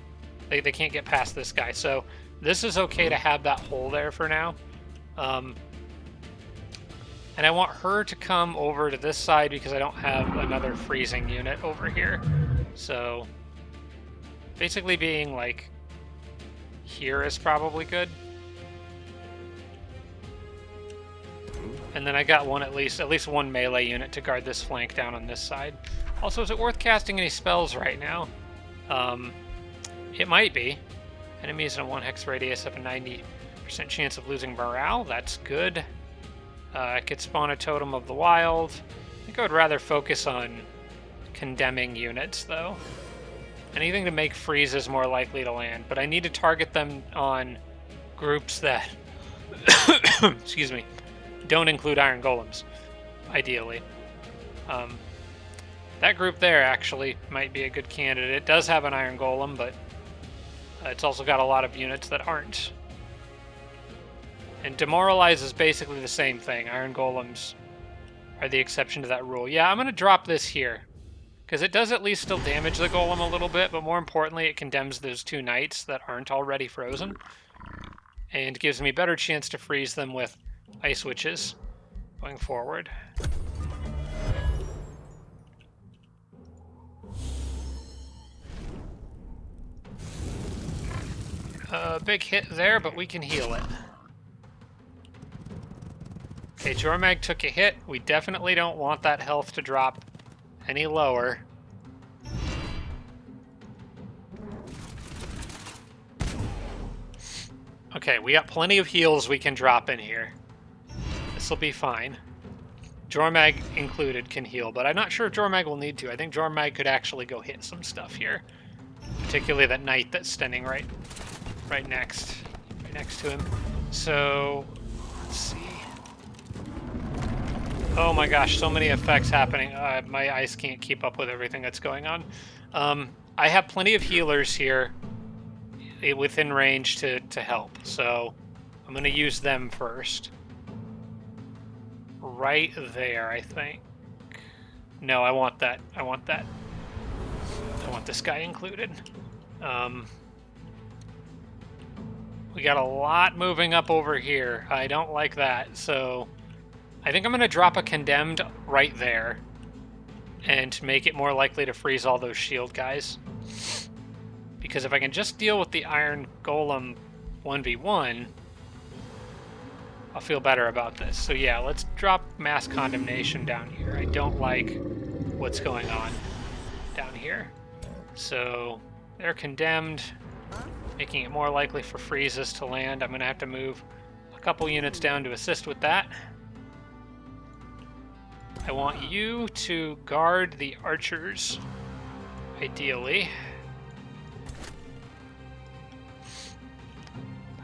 They can't get past this guy, so this is okay to have that hole there for now. And I want her to come over to this side because I don't have another freezing unit over here. So basically being like here is probably good. And then I got one at least one melee unit to guard this flank down on this side. Also, is it worth casting any spells right now? It might be. Enemies in a 1 hex radius have a 90% chance of losing morale. That's good. I could spawn a Totem of the Wild. I think I would rather focus on condemning units, though. Anything to make freezes more likely to land, but I need to target them on groups that, excuse me, don't include Iron Golems, ideally. That group there actually might be a good candidate. It does have an Iron Golem, but it's also got a lot of units that aren't. And Demoralize is basically the same thing. Iron Golems are the exception to that rule. Yeah, I'm going to drop this here, because it does at least still damage the Golem a little bit, but more importantly, it condemns those 2 knights that aren't already frozen, and gives me a better chance to freeze them with Ice Witches going forward. Big hit there, but we can heal it. Okay, Jormag took a hit. We definitely don't want that health to drop any lower. Okay, we got plenty of heals we can drop in here. This This will be fine. Jormag included can heal, but I'm not sure if Jormag will need to. I think Jormag could actually go hit some stuff here. Particularly that knight that's standing right next to him. So, let's see. Oh my gosh, so many effects happening. My eyes can't keep up with everything that's going on. I have plenty of healers here within range to help, so I'm going to use them first. Right there, I think. No, I want that. I want this guy included. We got a lot moving up over here. I don't like that, so I think I'm going to drop a condemned right there and make it more likely to freeze all those shield guys. Because if I can just deal with the Iron Golem 1v1, I'll feel better about this. So yeah, let's drop Mass Condemnation down here. I don't like what's going on down here. So they're condemned, making it more likely for freezes to land. I'm going to have to move a couple units down to assist with that. I want you to guard the archers, ideally.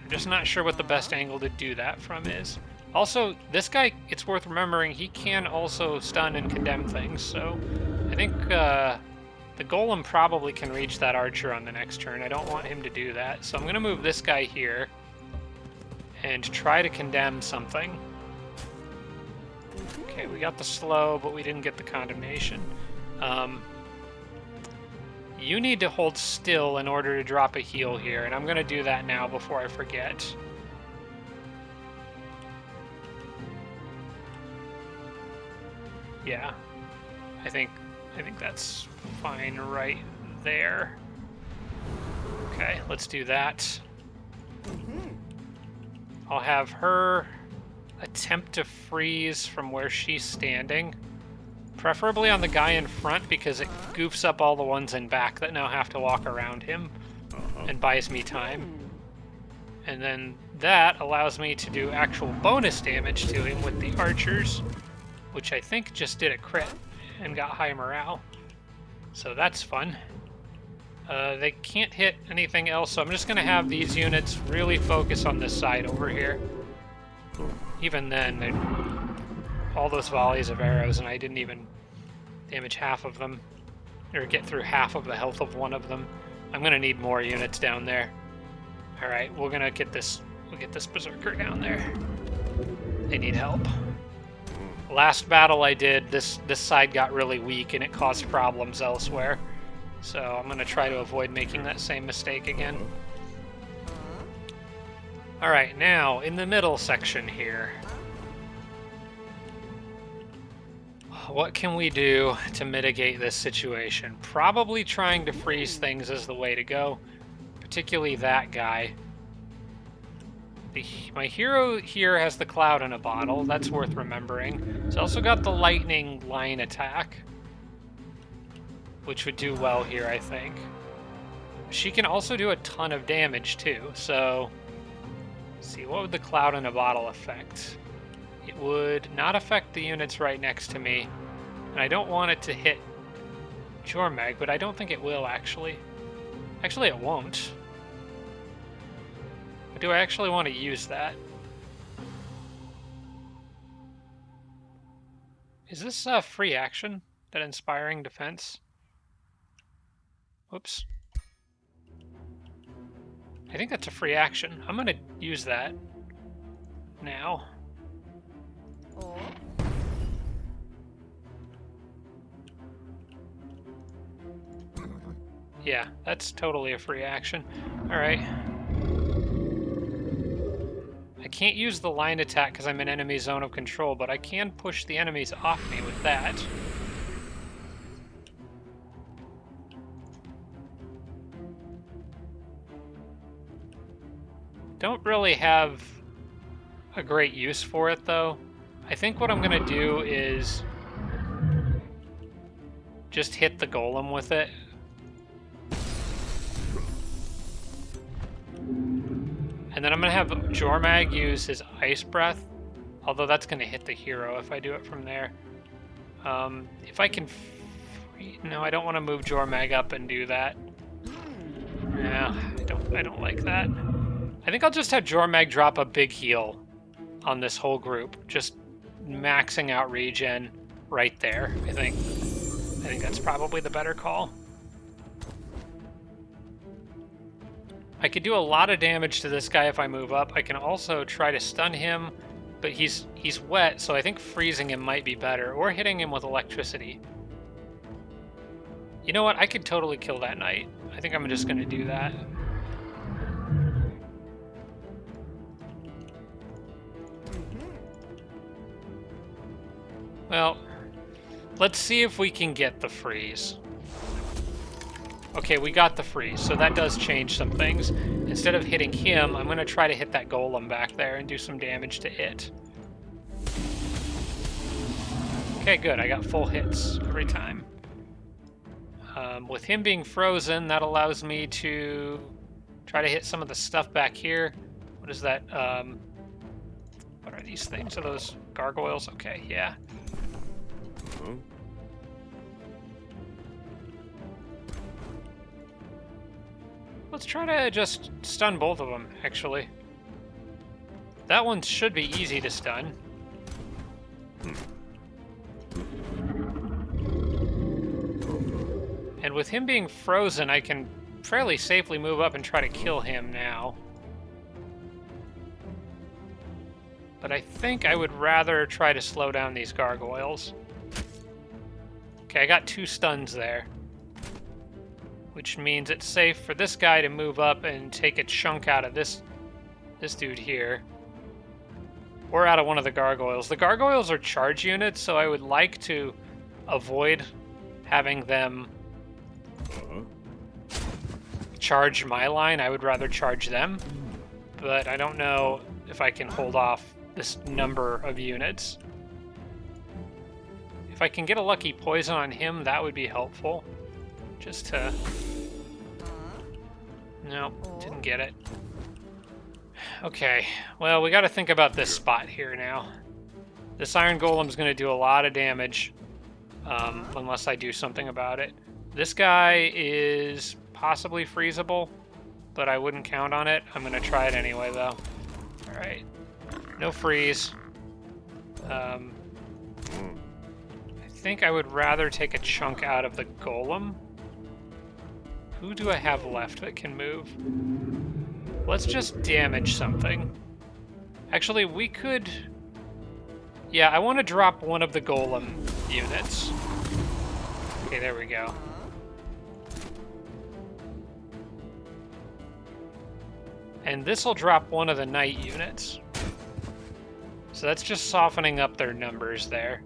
I'm just not sure what the best angle to do that from is. Also, this guy, it's worth remembering, he can also stun and condemn things, so I think the golem probably can reach that archer on the next turn. I don't want him to do that, so I'm going to move this guy here and try to condemn something. Okay, we got the slow, but we didn't get the condemnation. You need to hold still in order to drop a heal here, and I'm going to do that now before I forget. Yeah, I think that's fine right there. Okay, let's do that. I'll have her attempt to freeze from where she's standing. Preferably on the guy in front because it goofs up all the ones in back that now have to walk around him and buys me time. And then that allows me to do actual bonus damage to him with the archers, which I think just did a crit and got high morale. So that's fun. They can't hit anything else, so I'm just going to have these units really focus on this side over here. Even then, all those volleys of arrows, and I didn't even damage half of them, or get through half of the health of one of them. I'm gonna need more units down there. All right, we'll get this berserker down there. They need help. Last battle I did, this side got really weak and it caused problems elsewhere. So I'm gonna try to avoid making that same mistake again. All right, now in the middle section here. What can we do to mitigate this situation? Probably trying to freeze things is the way to go, particularly that guy. My hero here has the cloud in a bottle, that's worth remembering. He's also got the lightning line attack, which would do well here, I think. She can also do a ton of damage too, so let's see, what would the cloud in a bottle affect? It would not affect the units right next to me, and I don't want it to hit Jormag, but I don't think it will, actually. Actually, it won't. But do I actually want to use that? Is this a free action, that Inspiring Defense? Whoops. I think that's a free action. I'm going to use that now. Yeah, that's totally a free action. All right. I can't use the line attack because I'm in enemy zone of control, but I can push the enemies off me with that. Don't really have a great use for it, though. I think what I'm going to do is just hit the golem with it. And then I'm going to have Jormag use his Ice Breath Although that's going to hit the hero if I do it from there. If I can... No, I don't want to move Jormag up and do that. Yeah, I don't like that. I think I'll just have Jormag drop a big heal on this whole group. Just maxing out regen right there, I think. I think that's probably the better call. I could do a lot of damage to this guy if I move up. I can also try to stun him, but he's wet, so I think freezing him might be better, or hitting him with electricity. You know what? I could totally kill that knight. I think I'm just going to do that. Well, let's see if we can get the freeze. Okay, we got the freeze, so that does change some things. Instead of hitting him, I'm going to try to hit that golem back there and do some damage to it. Okay, good. I got full hits every time. With him being frozen, that allows me to try to hit some of the stuff back here. What is that? What are these things? Are those gargoyles? Okay, yeah. Let's try to just stun both of them, actually. That one should be easy to stun. And with him being frozen, I can fairly safely move up and try to kill him now. But I think I would rather try to slow down these gargoyles. Okay, I got 2 stuns there. Which means it's safe for this guy to move up and take a chunk out of this dude here. Or out of one of the gargoyles. The gargoyles are charge units, so I would like to avoid having them charge my line. I would rather charge them. But I don't know if I can hold off this number of units. If I can get a lucky poison on him, that would be helpful. Just to... No, didn't get it. Okay, well, we got to think about this spot here now. This Iron Golem's going to do a lot of damage, unless I do something about it. This guy is possibly freezable, but I wouldn't count on it. I'm going to try it anyway, though. All right, no freeze. I think I would rather take a chunk out of the Golem. Who do I have left that can move? Let's just damage something. Actually, we could... Yeah, I want to drop one of the Golem units. Okay, there we go. And this will drop one of the Knight units. So that's just softening up their numbers there.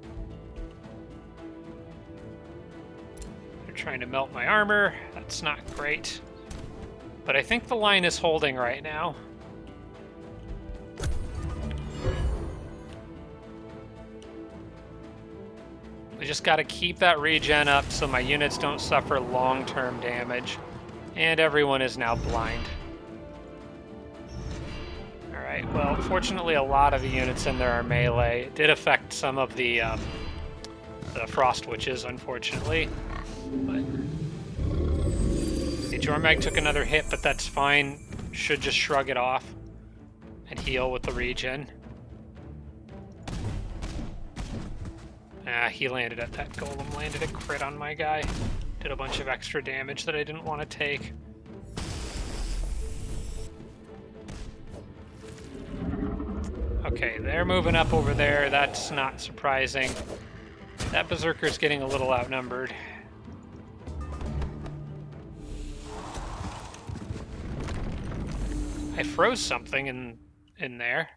Trying to melt my armor. That's not great. But I think the line is holding right now. We just got to keep that regen up so my units don't suffer long-term damage. And everyone is now blind. Alright, well, fortunately a lot of the units in there are melee. It did affect some of the Frost Witches, unfortunately. But the Jormag took another hit, but that's fine. Should just shrug it off and heal with the regen. He landed at that Golem, landed a crit on my guy. Did a bunch of extra damage that I didn't want to take. Okay, they're moving up over there. That's not surprising. That Berserker's getting a little outnumbered. I froze something in there.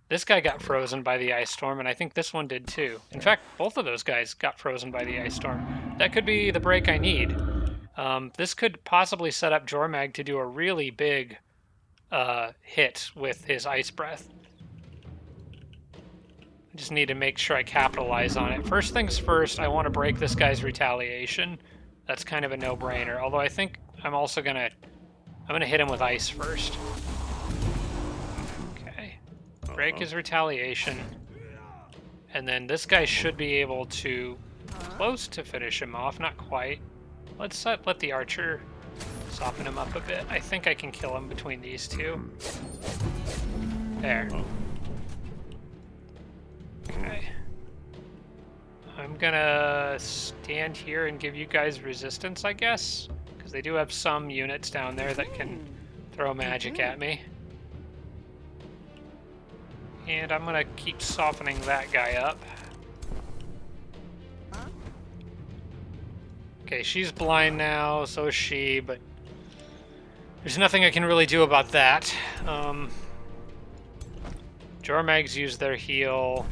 This guy got frozen by the ice storm, and I think this one did too. In fact, both of those guys got frozen by the ice storm. That could be the break I need. This could possibly set up Jormag to do a really big hit with his Ice Breath. I just need to make sure I capitalize on it. First things first, I want to break this guy's retaliation. That's kind of a no-brainer, although I think I'm also I'm gonna hit him with ice first. Okay. break his retaliation. And then this guy should be able to close to finish him off. Not quite. Let's let the archer soften him up a bit. I think I can kill him between these two. There. Okay. I'm gonna stand here and give you guys resistance, I guess. Because they do have some units down there that can throw magic at me. And I'm gonna keep softening that guy up. Okay, she's blind now, so is she, but there's nothing I can really do about that. Jormag's used their heal.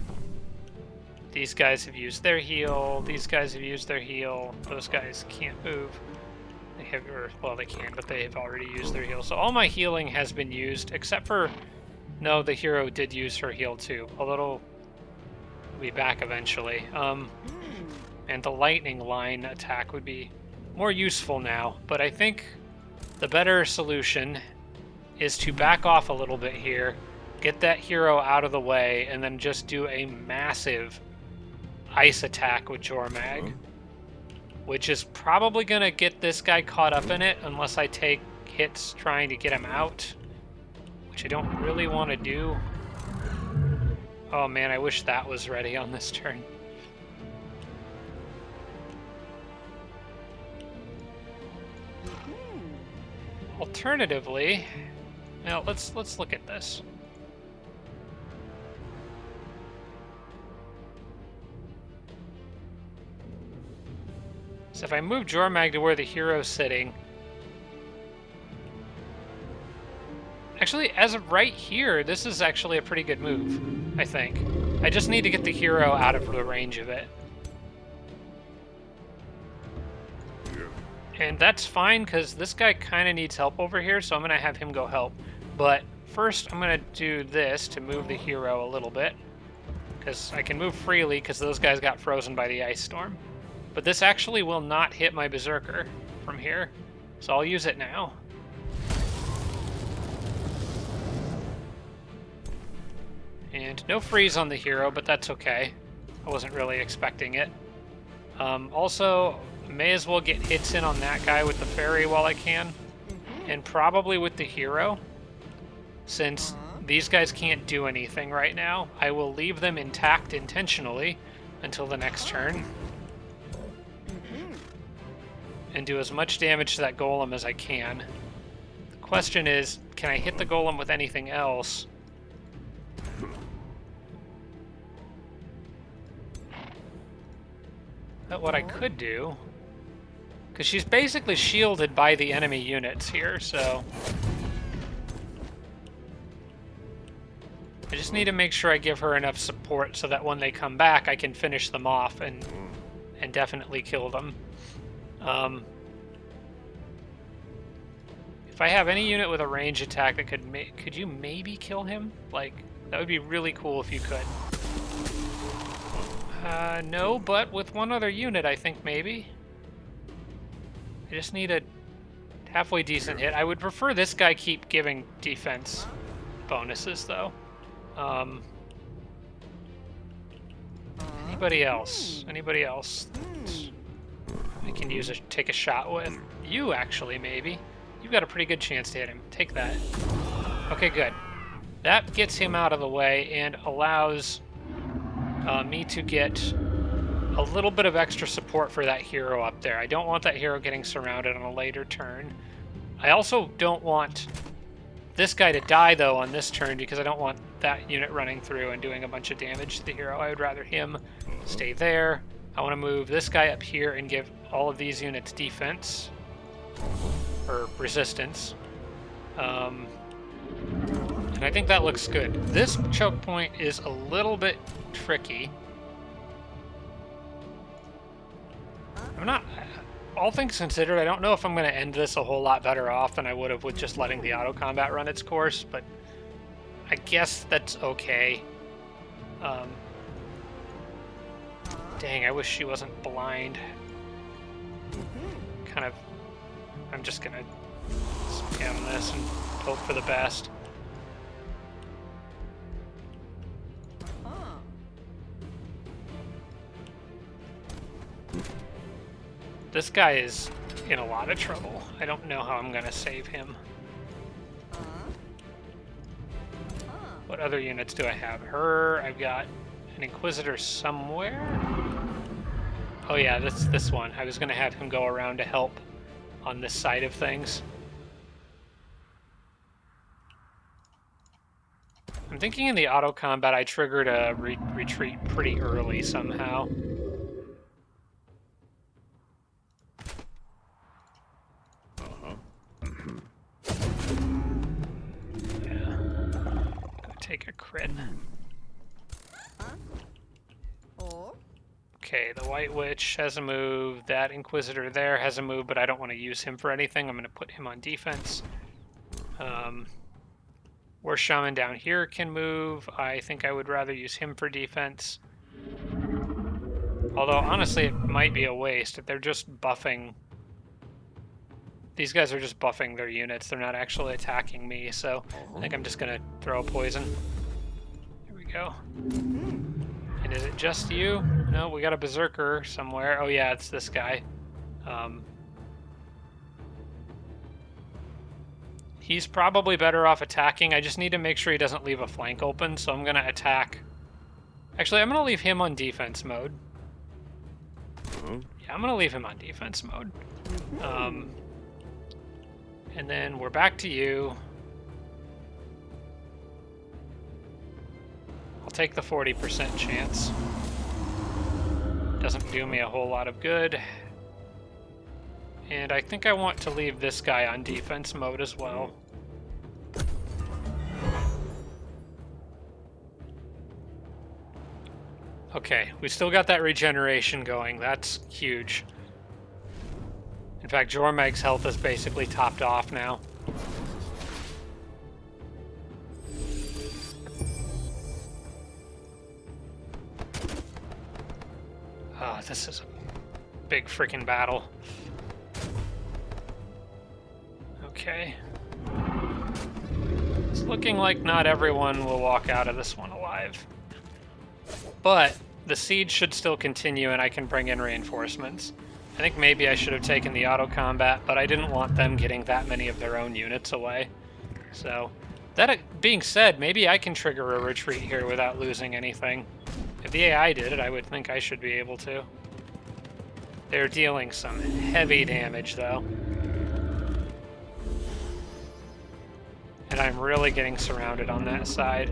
These guys have used their heal. These guys have used their heal. Those guys can't move. They have, or, well, they can, but they have already used their heal. So all my healing has been used, except for, no, the hero did use her heal too. Although, it'll be back eventually. And the lightning line attack would be more useful now, but I think the better solution is to back off a little bit here, get that hero out of the way, and then just do a massive ice attack with Jormag, which is probably going to get this guy caught up in it unless I take hits trying to get him out, which I don't really want to do. Oh man, I wish that was ready on this turn. Alternatively, now let's look at this. So if I move Jormag to where the hero's sitting, actually, as of right here, this is actually a pretty good move, I think. I just need to get the hero out of the range of it. And that's fine, because this guy kind of needs help over here, so I'm going to have him go help. But first, I'm going to do this to move the hero a little bit, because I can move freely, because those guys got frozen by the ice storm. But this actually will not hit my berserker from here, so I'll use it now. And no freeze on the hero, but that's okay. I wasn't really expecting it. Also, may as well get hits in on that guy with the fairy while I can, and probably with the hero. Since these guys can't do anything right now, I will leave them intact intentionally until the next turn. And do as much damage to that golem as I can. The question is, can I hit the golem with anything else? But what I could do, because she's basically shielded by the enemy units here, so I just need to make sure I give her enough support so that when they come back, I can finish them off and definitely kill them. If I have any unit with a range attack that could you maybe kill him? Like, that would be really cool if you could. No, but with one other unit, I think maybe. I just need a halfway decent hit. I would prefer this guy keep giving defense bonuses, though. Anybody else? Anybody else I can take a shot with? You, actually, maybe. You've got a pretty good chance to hit him. Take that. Okay, good. That gets him out of the way and allows me to get a little bit of extra support for that hero up there. I don't want that hero getting surrounded on a later turn. I also don't want this guy to die, though, on this turn, because I don't want that unit running through and doing a bunch of damage to the hero. I would rather him stay there. I want to move this guy up here and give all of these units defense, or resistance. And I think that looks good. This choke point is a little bit tricky. I'm not, all things considered, I don't know if I'm going to end this a whole lot better off than I would have with just letting the auto combat run its course, but I guess that's okay. Dang, I wish she wasn't blind. Kind of, I'm just going to spam this and hope for the best. This guy is in a lot of trouble. I don't know how I'm gonna save him. What other units do I have? Her, I've got an Inquisitor somewhere. Oh yeah, this one. I was gonna have him go around to help on this side of things. I'm thinking in the auto combat I triggered a retreat pretty early somehow. Yeah. Go take a crit. Okay, the White Witch has a move. That Inquisitor there has a move, but I don't want to use him for anything. I'm going to put him on defense. War Shaman down here can move. I think I would rather use him for defense. Although, honestly, it might be a waste. They're just buffing. These guys are just buffing their units. They're not actually attacking me, so I think I'm just going to throw a poison. Here we go. And is it just you? No, we got a Berserker somewhere. Oh yeah, it's this guy. He's probably better off attacking. I just need to make sure he doesn't leave a flank open, so I'm going to attack. Actually, I'm going to leave him on defense mode. Yeah, I'm going to leave him on defense mode. And then we're back to you. I'll take the 40% chance. Doesn't do me a whole lot of good. And I think I want to leave this guy on defense mode as well. Okay, we still got that regeneration going. That's huge. In fact, Jormag's health is basically topped off now. Oh, this is a big freaking battle. Okay. It's looking like not everyone will walk out of this one alive. But the siege should still continue and I can bring in reinforcements. I think maybe I should have taken the auto combat, but I didn't want them getting that many of their own units away. So, that being said, maybe I can trigger a retreat here without losing anything. If the AI did it, I would think I should be able to. They're dealing some heavy damage, though. And I'm really getting surrounded on that side.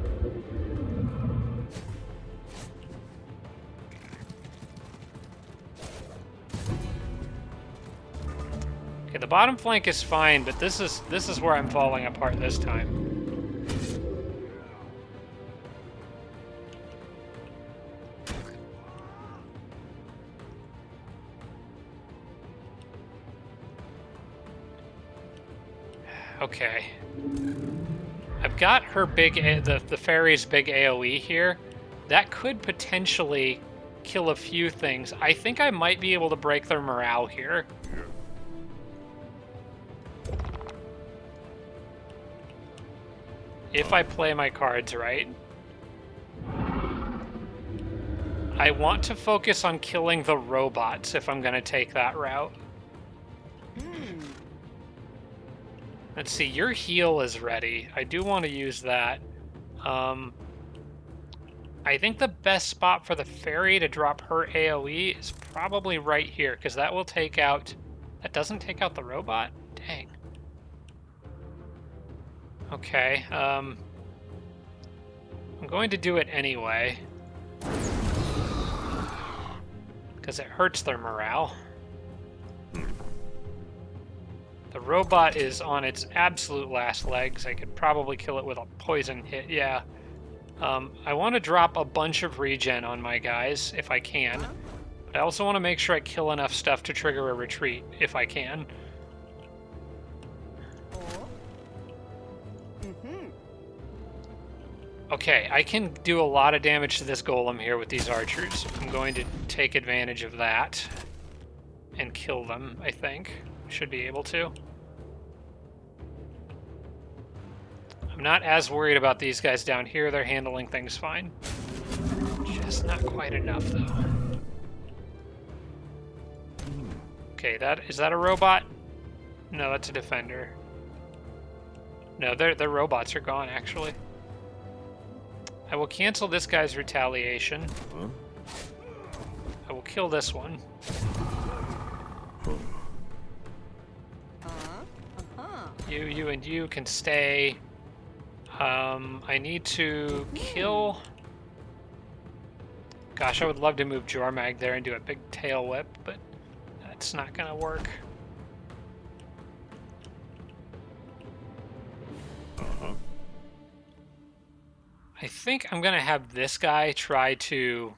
Okay, the bottom flank is fine, but this is where I'm falling apart this time. Okay. I've got her big, the fairy's big AoE here. That could potentially kill a few things. I think I might be able to break their morale here. If I play my cards right. I want to focus on killing the robots if I'm going to take that route. Let's see, your heal is ready. I do want to use that. I think the best spot for the fairy to drop her AoE is probably right here, because that will take out... That doesn't take out the robot? Dang. Okay, I'm going to do it anyway. Because it hurts their morale. The robot is on its absolute last legs. I could probably kill it with a poison hit, yeah. I want to drop a bunch of regen on my guys, if I can. But I also want to make sure I kill enough stuff to trigger a retreat, if I can. Okay, I can do a lot of damage to this golem here with these archers. I'm going to take advantage of that and kill them, I think. Should be able to. I'm not as worried about these guys down here. They're handling things fine. Just not quite enough, though. Okay, is that a robot? No, that's a defender. No, their robots are gone, actually. I will cancel this guy's retaliation. I will kill this one. You and you can stay. I need to kill... Gosh, I would love to move Jormag there and do a big tail whip, but that's not gonna work. I think I'm gonna have this guy try to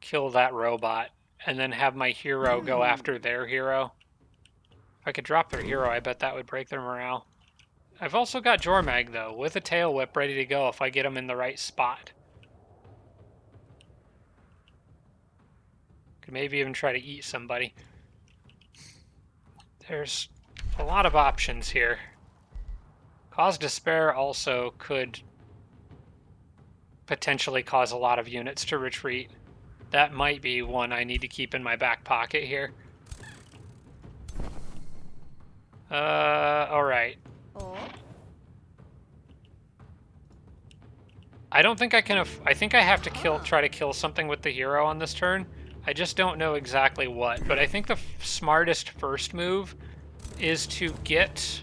kill that robot, and then have my hero go after their hero. If I could drop their hero, I bet that would break their morale. I've also got Jormag, though, with a tail whip ready to go if I get him in the right spot. Could maybe even try to eat somebody. There's a lot of options here. Cause Despair also could potentially cause a lot of units to retreat. That might be one I need to keep in my back pocket here. Alright. I don't think I can... I think I have to try to kill something with the hero on this turn. I just don't know exactly what. But I think the smartest first move is to get...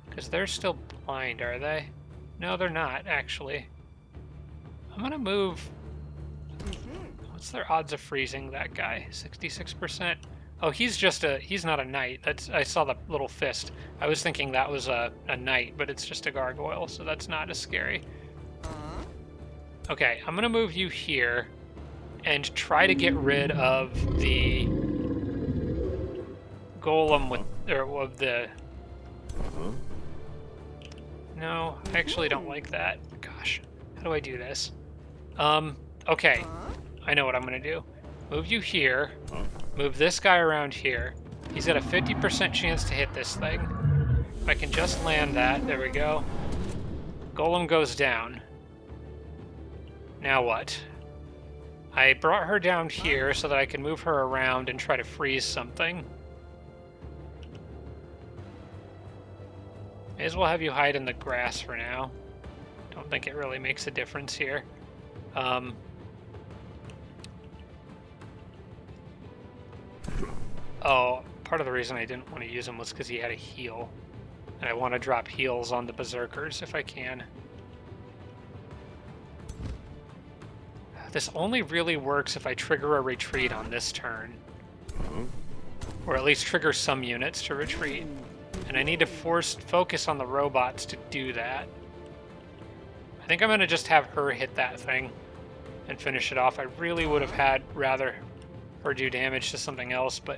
Because they're still blind, are they? No, they're not, actually. I'm gonna move... What's their odds of freezing that guy? 66%? Oh, he's not a knight. I saw the little fist. I was thinking that was a knight, but it's just a gargoyle, so that's not as scary. Okay, I'm gonna move you here and try to get rid of the golem of the... No, I actually don't like that. Gosh, how do I do this? Okay, I know what I'm gonna do. Move you here, move this guy around here. He's got a 50% chance to hit this thing. If I can just land that, there we go. Golem goes down. Now what? I brought her down here so that I can move her around and try to freeze something. May as well have you hide in the grass for now. Don't think it really makes a difference here. Oh, part of the reason I didn't want to use him was because he had a heal. And I want to drop heals on the berserkers if I can. This only really works if I trigger a retreat on this turn. Or at least trigger some units to retreat. And I need to focus on the robots to do that. I think I'm going to just have her hit that thing and finish it off. I really would have rather her do damage to something else, but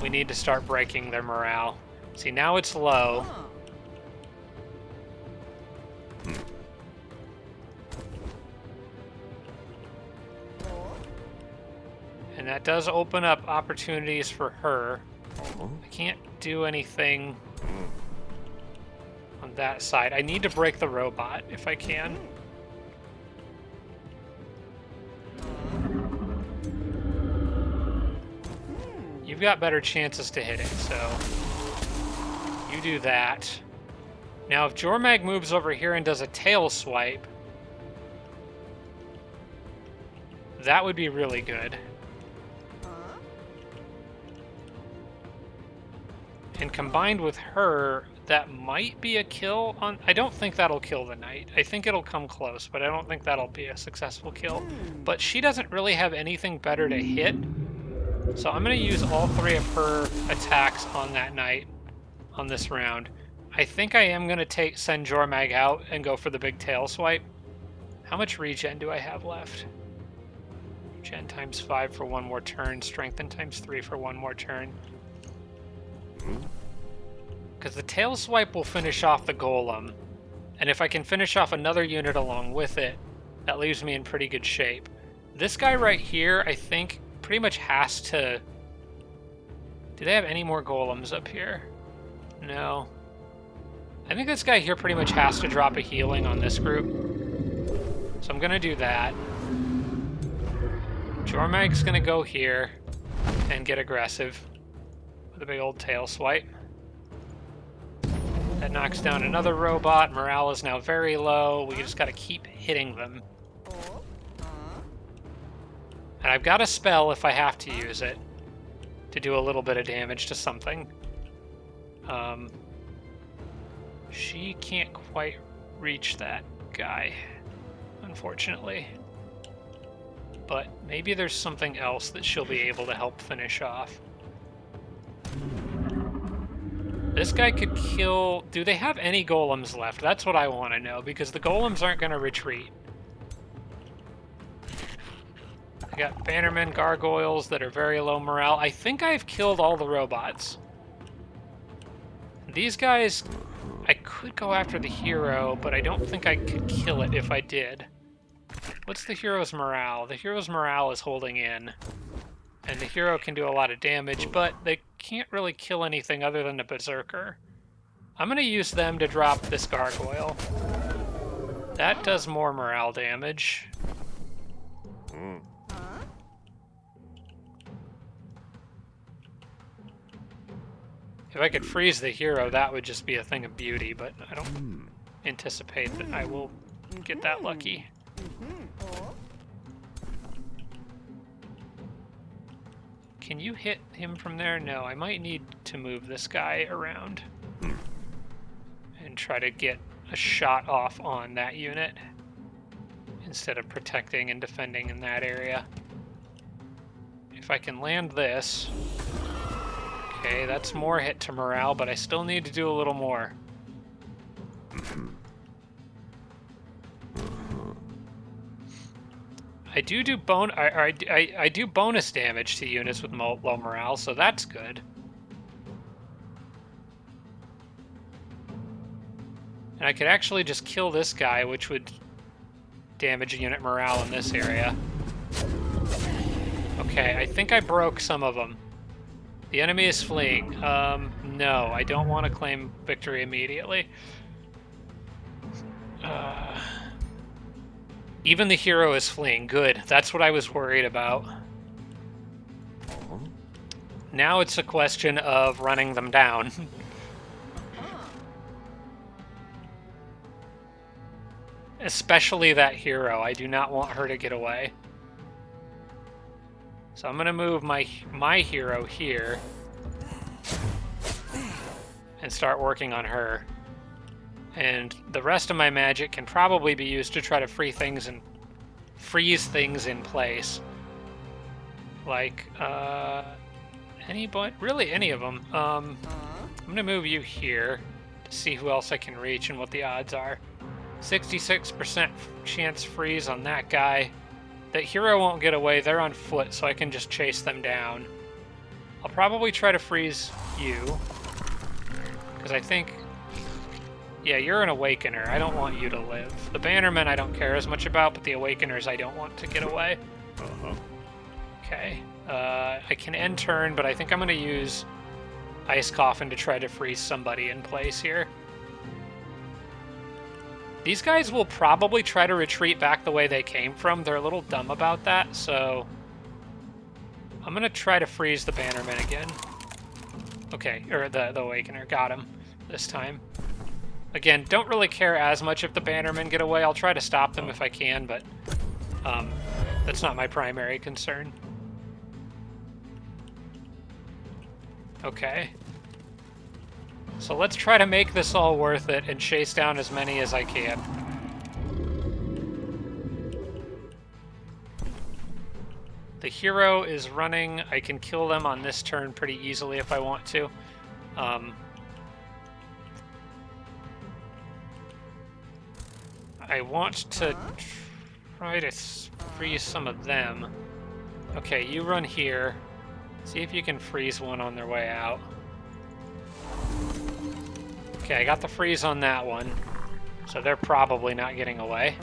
we need to start breaking their morale. See, now it's low. And that does open up opportunities for her. I can't do anything on that side. I need to break the robot if I can. You've got better chances to hit it, so you do that. Now, if Jormag moves over here and does a tail swipe, that would be really good. And combined with her, that might be a kill on... I don't think that'll kill the knight. I think it'll come close, but I don't think that'll be a successful kill. But she doesn't really have anything better to hit. So I'm going to use all three of her attacks on that knight on this round. I think I am going to send Jormag out and go for the big tail swipe. How much regen do I have left? Regen times 5 for one more turn. Strengthen times 3 for one more turn. Because the tail swipe will finish off the golem. And if I can finish off another unit along with it, that leaves me in pretty good shape. This guy right here, I think, pretty much has to... Do they have any more golems up here? No. I think this guy here pretty much has to drop a healing on this group. So I'm going to do that. Jormag's gonna go here and get aggressive with a big old tail swipe. That knocks down another robot. Morale is now very low. We just gotta keep hitting them. And I've got a spell if I have to use it to do a little bit of damage to something. She can't quite reach that guy, unfortunately. But maybe there's something else that she'll be able to help finish off. This guy could kill... Do they have any golems left? That's what I want to know, because the golems aren't going to retreat. I got bannermen, gargoyles that are very low morale. I think I've killed all the robots. These guys... I could go after the hero, but I don't think I could kill it if I did. What's the hero's morale? The hero's morale is holding in. And the hero can do a lot of damage, but they can't really kill anything other than a berserker. I'm going to use them to drop this gargoyle. That does more morale damage. If I could freeze the hero, that would just be a thing of beauty, but I don't anticipate that I will get that lucky. Can you hit him from there? No, I might need to move this guy around and try to get a shot off on that unit instead of protecting and defending in that area. If I can land this... Okay, that's more hit to morale, but I still need to do a little more. I do bonus damage to units with low morale, so that's good. And I could actually just kill this guy, which would damage unit morale in this area. Okay, I think I broke some of them. The enemy is fleeing. No, I don't want to claim victory immediately. Even the hero is fleeing. Good. That's what I was worried about. Now it's a question of running them down. Especially that hero. I do not want her to get away. So I'm going to move my hero here and start working on her. And the rest of my magic can probably be used to try to freeze things in place. Like, really any of them. I'm going to move you here to see who else I can reach and what the odds are. 66% chance freeze on that guy. That hero won't get away, they're on foot, so I can just chase them down. I'll probably try to freeze you. Because I think... Yeah, you're an Awakener. I don't want you to live. The Bannermen I don't care as much about, but the Awakeners I don't want to get away. Okay. I can end turn, but I think I'm going to use Ice Coffin to try to freeze somebody in place here. These guys will probably try to retreat back the way they came from. They're a little dumb about that, so... I'm going to try to freeze the Bannerman again. Okay, or the Awakener. Got him this time. Again, don't really care as much if the Bannermen get away. I'll try to stop them if I can, but that's not my primary concern. Okay. So let's try to make this all worth it and chase down as many as I can. The hero is running. I can kill them on this turn pretty easily if I want to. I want to try to freeze some of them. Okay, you run here. See if you can freeze one on their way out. Okay, I got the freeze on that one, so they're probably not getting away.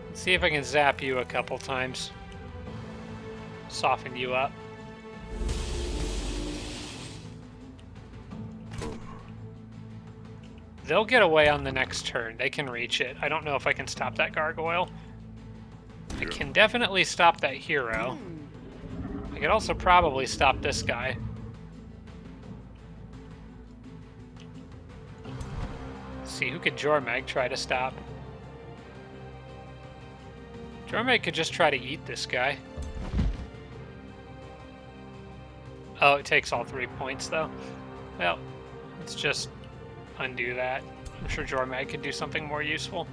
Let's see if I can zap you a couple times. Soften you up. They'll get away on the next turn. They can reach it. I don't know if I can stop that gargoyle. I can definitely stop that hero. I could also probably stop this guy. Let's see, who could Jormag try to stop? Jormag could just try to eat this guy. Oh, it takes all 3 points, though. Well, let's just undo that. I'm sure Jormag could do something more useful.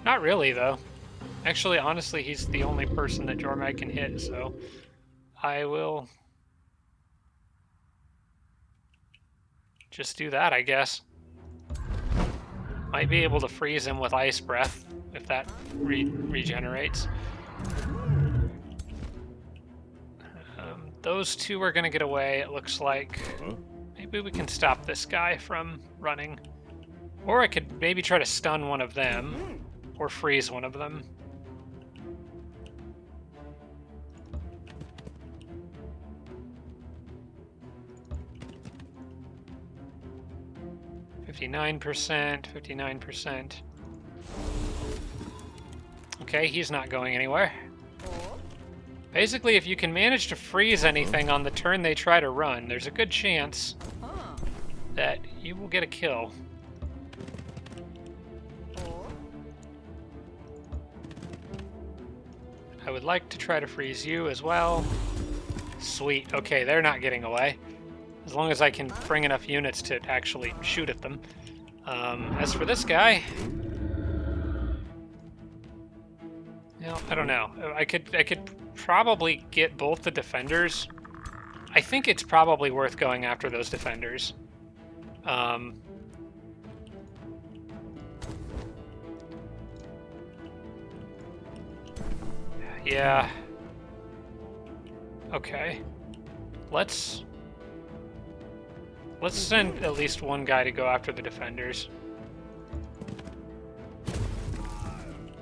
Not really, though. Actually, honestly, he's the only person that Jormag can hit, so I will just do that, I guess. Might be able to freeze him with Ice Breath, if that regenerates. Those two are going to get away, it looks like. Maybe we can stop this guy from running. Or I could maybe try to stun one of them, or freeze one of them. $59%. Okay, he's not going anywhere. Basically, if you can manage to freeze anything on the turn they try to run, there's a good chance that you will get a kill. I would like to try to freeze you as well. Sweet. Okay, they're not getting away. As long as I can bring enough units to actually shoot at them. As for this guy... Well, I don't know. I could probably get both the defenders. I think it's probably worth going after those defenders. Yeah. Okay. Let's send at least one guy to go after the defenders.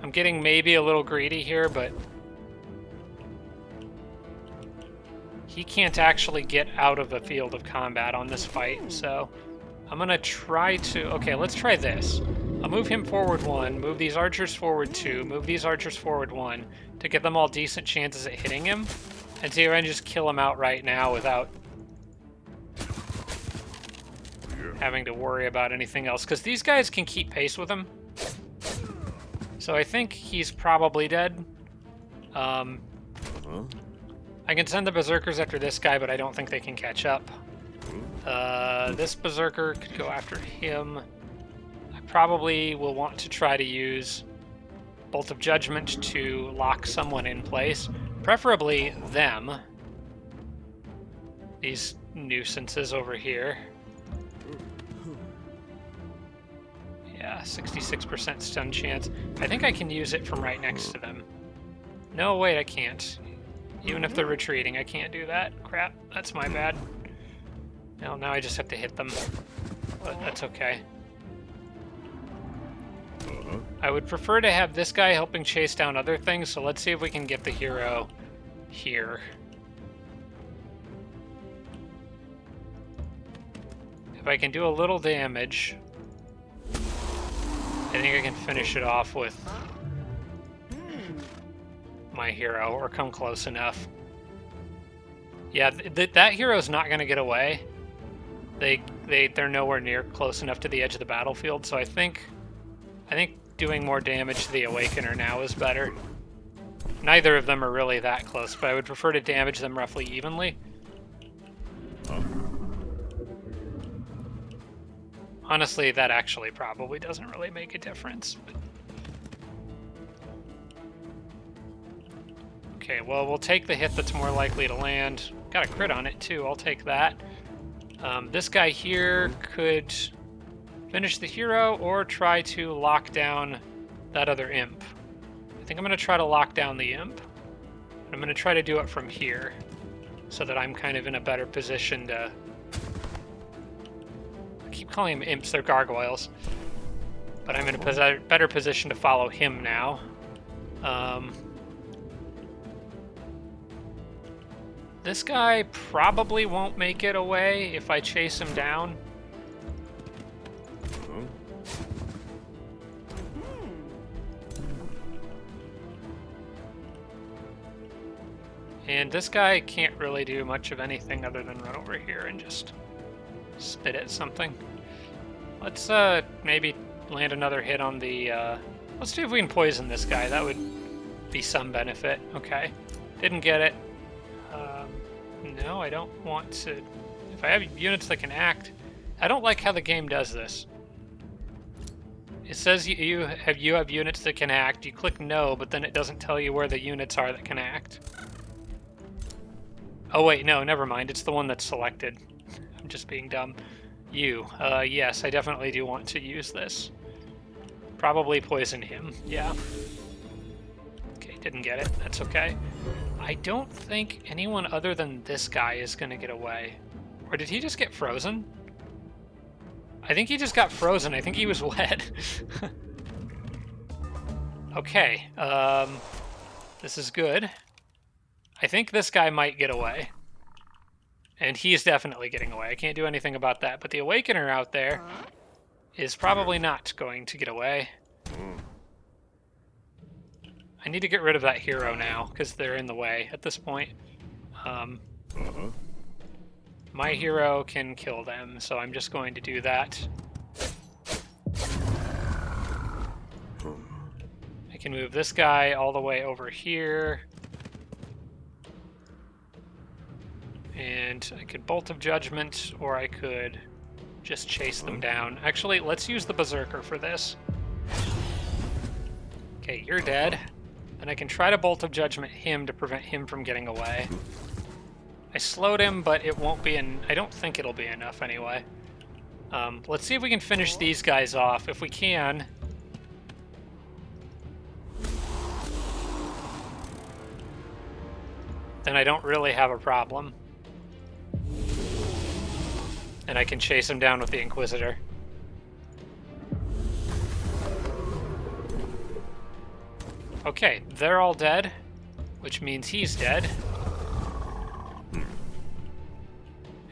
I'm getting maybe a little greedy here, but he can't actually get out of the field of combat on this fight, so I'm gonna try to... Okay, let's try this. I'll move him forward 1, move these archers forward 2, move these archers forward 1 to get them all decent chances at hitting him, and see if I can just kill him out right now without having to worry about anything else, because these guys can keep pace with him. So I think he's probably dead. I can send the berserkers after this guy, but I don't think they can catch up. This berserker could go after him. I probably will want to try to use Bolt of Judgment to lock someone in place, preferably them. These nuisances over here. Yeah, 66% stun chance. I think I can use it from right next to them. No, wait, I can't. Even if they're retreating, I can't do that. Crap, that's my bad. Well, now I just have to hit them. But that's okay. I would prefer to have this guy helping chase down other things, so let's see if we can get the hero here. If I can do a little damage, I think I can finish it off with my hero, or come close enough. Yeah, that hero's not going to get away. They're nowhere near close enough to the edge of the battlefield, so I think doing more damage to the Awakener now is better. Neither of them are really that close, but I would prefer to damage them roughly evenly. Honestly, that actually probably doesn't really make a difference. Okay, well, we'll take the hit that's more likely to land. Got a crit on it, too. I'll take that. This guy here could finish the hero or try to lock down that other imp. I think I'm going to try to lock down the imp. I'm going to try to do it from here so that I'm kind of in a better position to... I keep calling them imps, they're gargoyles. But I'm in a better position to follow him now. This guy probably won't make it away if I chase him down. And this guy can't really do much of anything other than run over here and just spit at something. Let's maybe land another hit on the... let's see if we can poison this guy. That would be some benefit. Okay. Didn't get it. No, I don't want to... If I have units that can act... I don't like how the game does this. It says you have units that can act. You click no, but then it doesn't tell you where the units are that can act. Oh wait, no, never mind. It's the one that's selected. I'm just being dumb. Yes, I definitely do want to use this. Probably poison him, yeah. Okay, didn't get it. That's okay. I don't think anyone other than this guy is going to get away. Or did he just get frozen? I think he just got frozen. I think he was wet. Okay, this is good. I think this guy might get away. And he's definitely getting away. I can't do anything about that. But the Awakener out there is probably not going to get away. I need to get rid of that hero now, because they're in the way at this point. My hero can kill them, so I'm just going to do that. I can move this guy all the way over here. And I could Bolt of Judgment, or I could just chase them down. Actually, let's use the Berserker for this. Okay, you're dead. And I can try to Bolt of Judgment him to prevent him from getting away. I slowed him, but it won't be I don't think it'll be enough anyway. Let's see if we can finish these guys off. If we can... then I don't really have a problem. And I can chase him down with the Inquisitor. Okay, they're all dead, which means he's dead.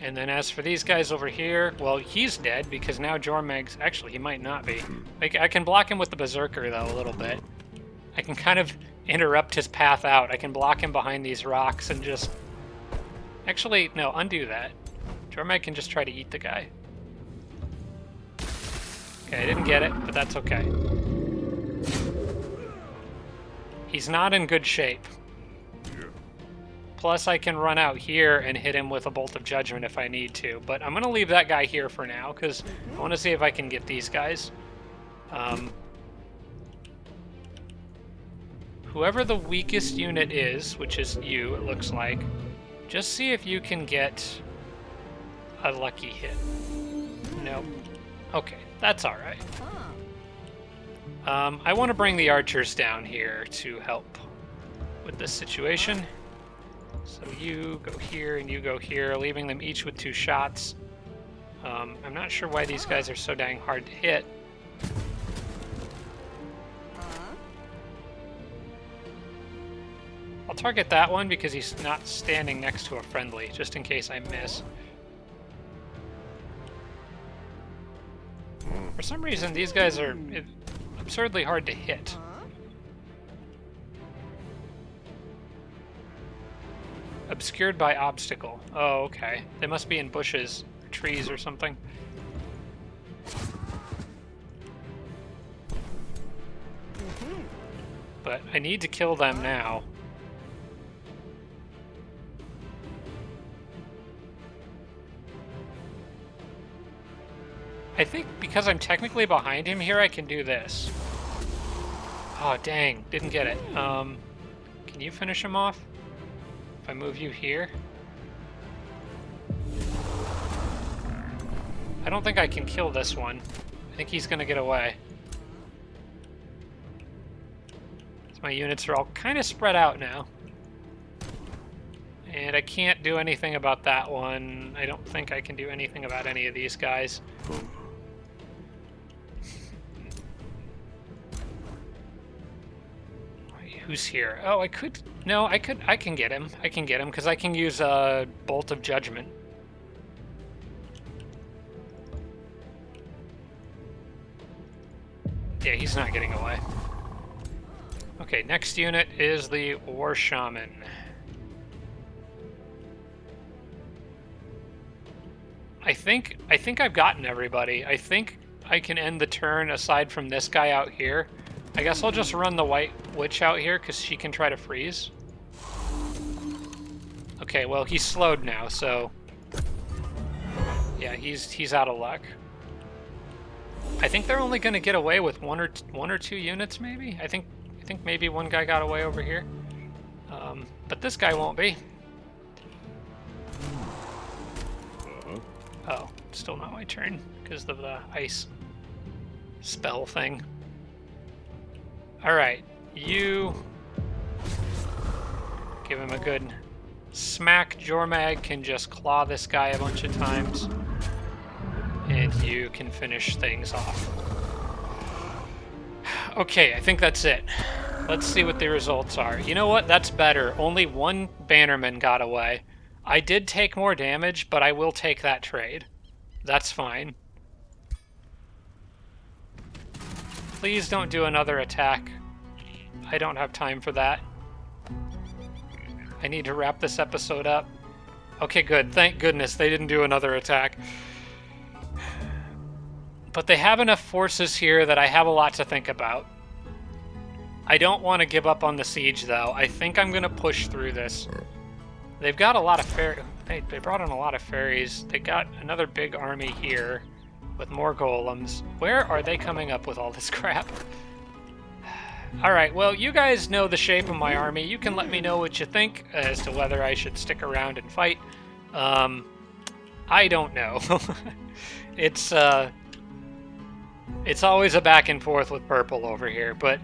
And then as for these guys over here, well, he's dead because now Jormeg's... Actually, he might not be. I can block him with the Berserker, though, a little bit. I can kind of interrupt his path out. I can block him behind these rocks and just... Actually, no, undo that. Jormeg can just try to eat the guy. Okay, I didn't get it, but that's okay. He's not in good shape. Plus, I can run out here and hit him with a Bolt of Judgment if I need to. But I'm going to leave that guy here for now, because I want to see if I can get these guys. Whoever the weakest unit is, which is you, it looks like, just see if you can get a lucky hit. Nope. Okay, that's all right. I want to bring the archers down here to help with this situation. So you go here and you go here, leaving them each with 2 shots. I'm not sure why these guys are so dang hard to hit. I'll target that one because he's not standing next to a friendly, just in case I miss. For some reason, these guys are absurdly hard to hit. Obscured by obstacle. Oh, okay. They must be in bushes, or trees, or something. But I need to kill them now. I think because I'm technically behind him here, I can do this. Oh, dang. Didn't get it. Can you finish him off? If I move you here? I don't think I can kill this one. I think he's gonna get away. So my units are all kind of spread out now. And I can't do anything about that one. I don't think I can do anything about any of these guys. who's here? Oh, I could... No, I can get him. I can get him, because I can use a Bolt of Judgment. Yeah, he's not getting away. Okay, next unit is the War Shaman. I think I've gotten everybody. I think I can end the turn aside from this guy out here. I guess I'll just run the White Witch out here because she can try to freeze. Okay, well, he's slowed now, so... Yeah, he's out of luck. I think they're only going to get away with one or two units, maybe? I think maybe one guy got away over here. But this guy won't be. Oh, still not my turn because of the ice spell thing. Alright, you give him a good smack. Jormag can just claw this guy a bunch of times. And you can finish things off. Okay, I think that's it. Let's see what the results are. You know what? That's better. Only one bannerman got away. I did take more damage, but I will take that trade. That's fine. Please don't do another attack. I don't have time for that. I need to wrap this episode up. Okay, good. Thank goodness they didn't do another attack. But they have enough forces here that I have a lot to think about. I don't want to give up on the siege, though. I think I'm going to push through this. They've got a lot of they brought in a lot of fairies. They got another big army here with more golems. Where are they coming up with all this crap? Alright, well, you guys know the shape of my army. You can let me know what you think as to whether I should stick around and fight. I don't know. It's always a back and forth with purple over here, but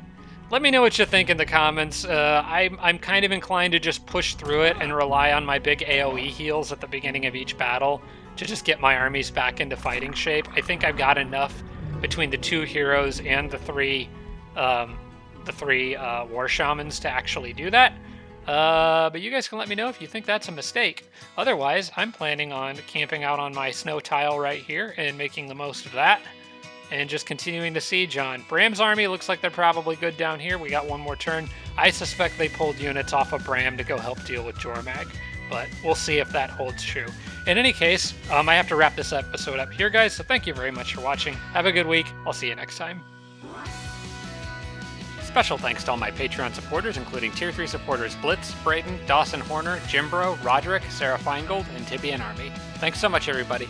let me know what you think in the comments. I'm kind of inclined to just push through it and rely on my big AoE heals at the beginning of each battle to just get my armies back into fighting shape. I think I've got enough between the two heroes and the three war shamans to actually do that. But you guys can let me know if you think that's a mistake. Otherwise, I'm planning on camping out on my snow tile right here and making the most of that. And just continuing to siege on. Bram's army looks like they're probably good down here. We got one more turn. I suspect they pulled units off of Bram to go help deal with Jormag, but we'll see if that holds true. In any case, I have to wrap this episode up here, guys, so thank you very much for watching. Have a good week. I'll see you next time. Special thanks to all my Patreon supporters, including Tier 3 supporters Blitz, Brayden, Dawson Horner, Jimbro, Roderick, Sarah Feingold, and Tibian Army. Thanks so much, everybody.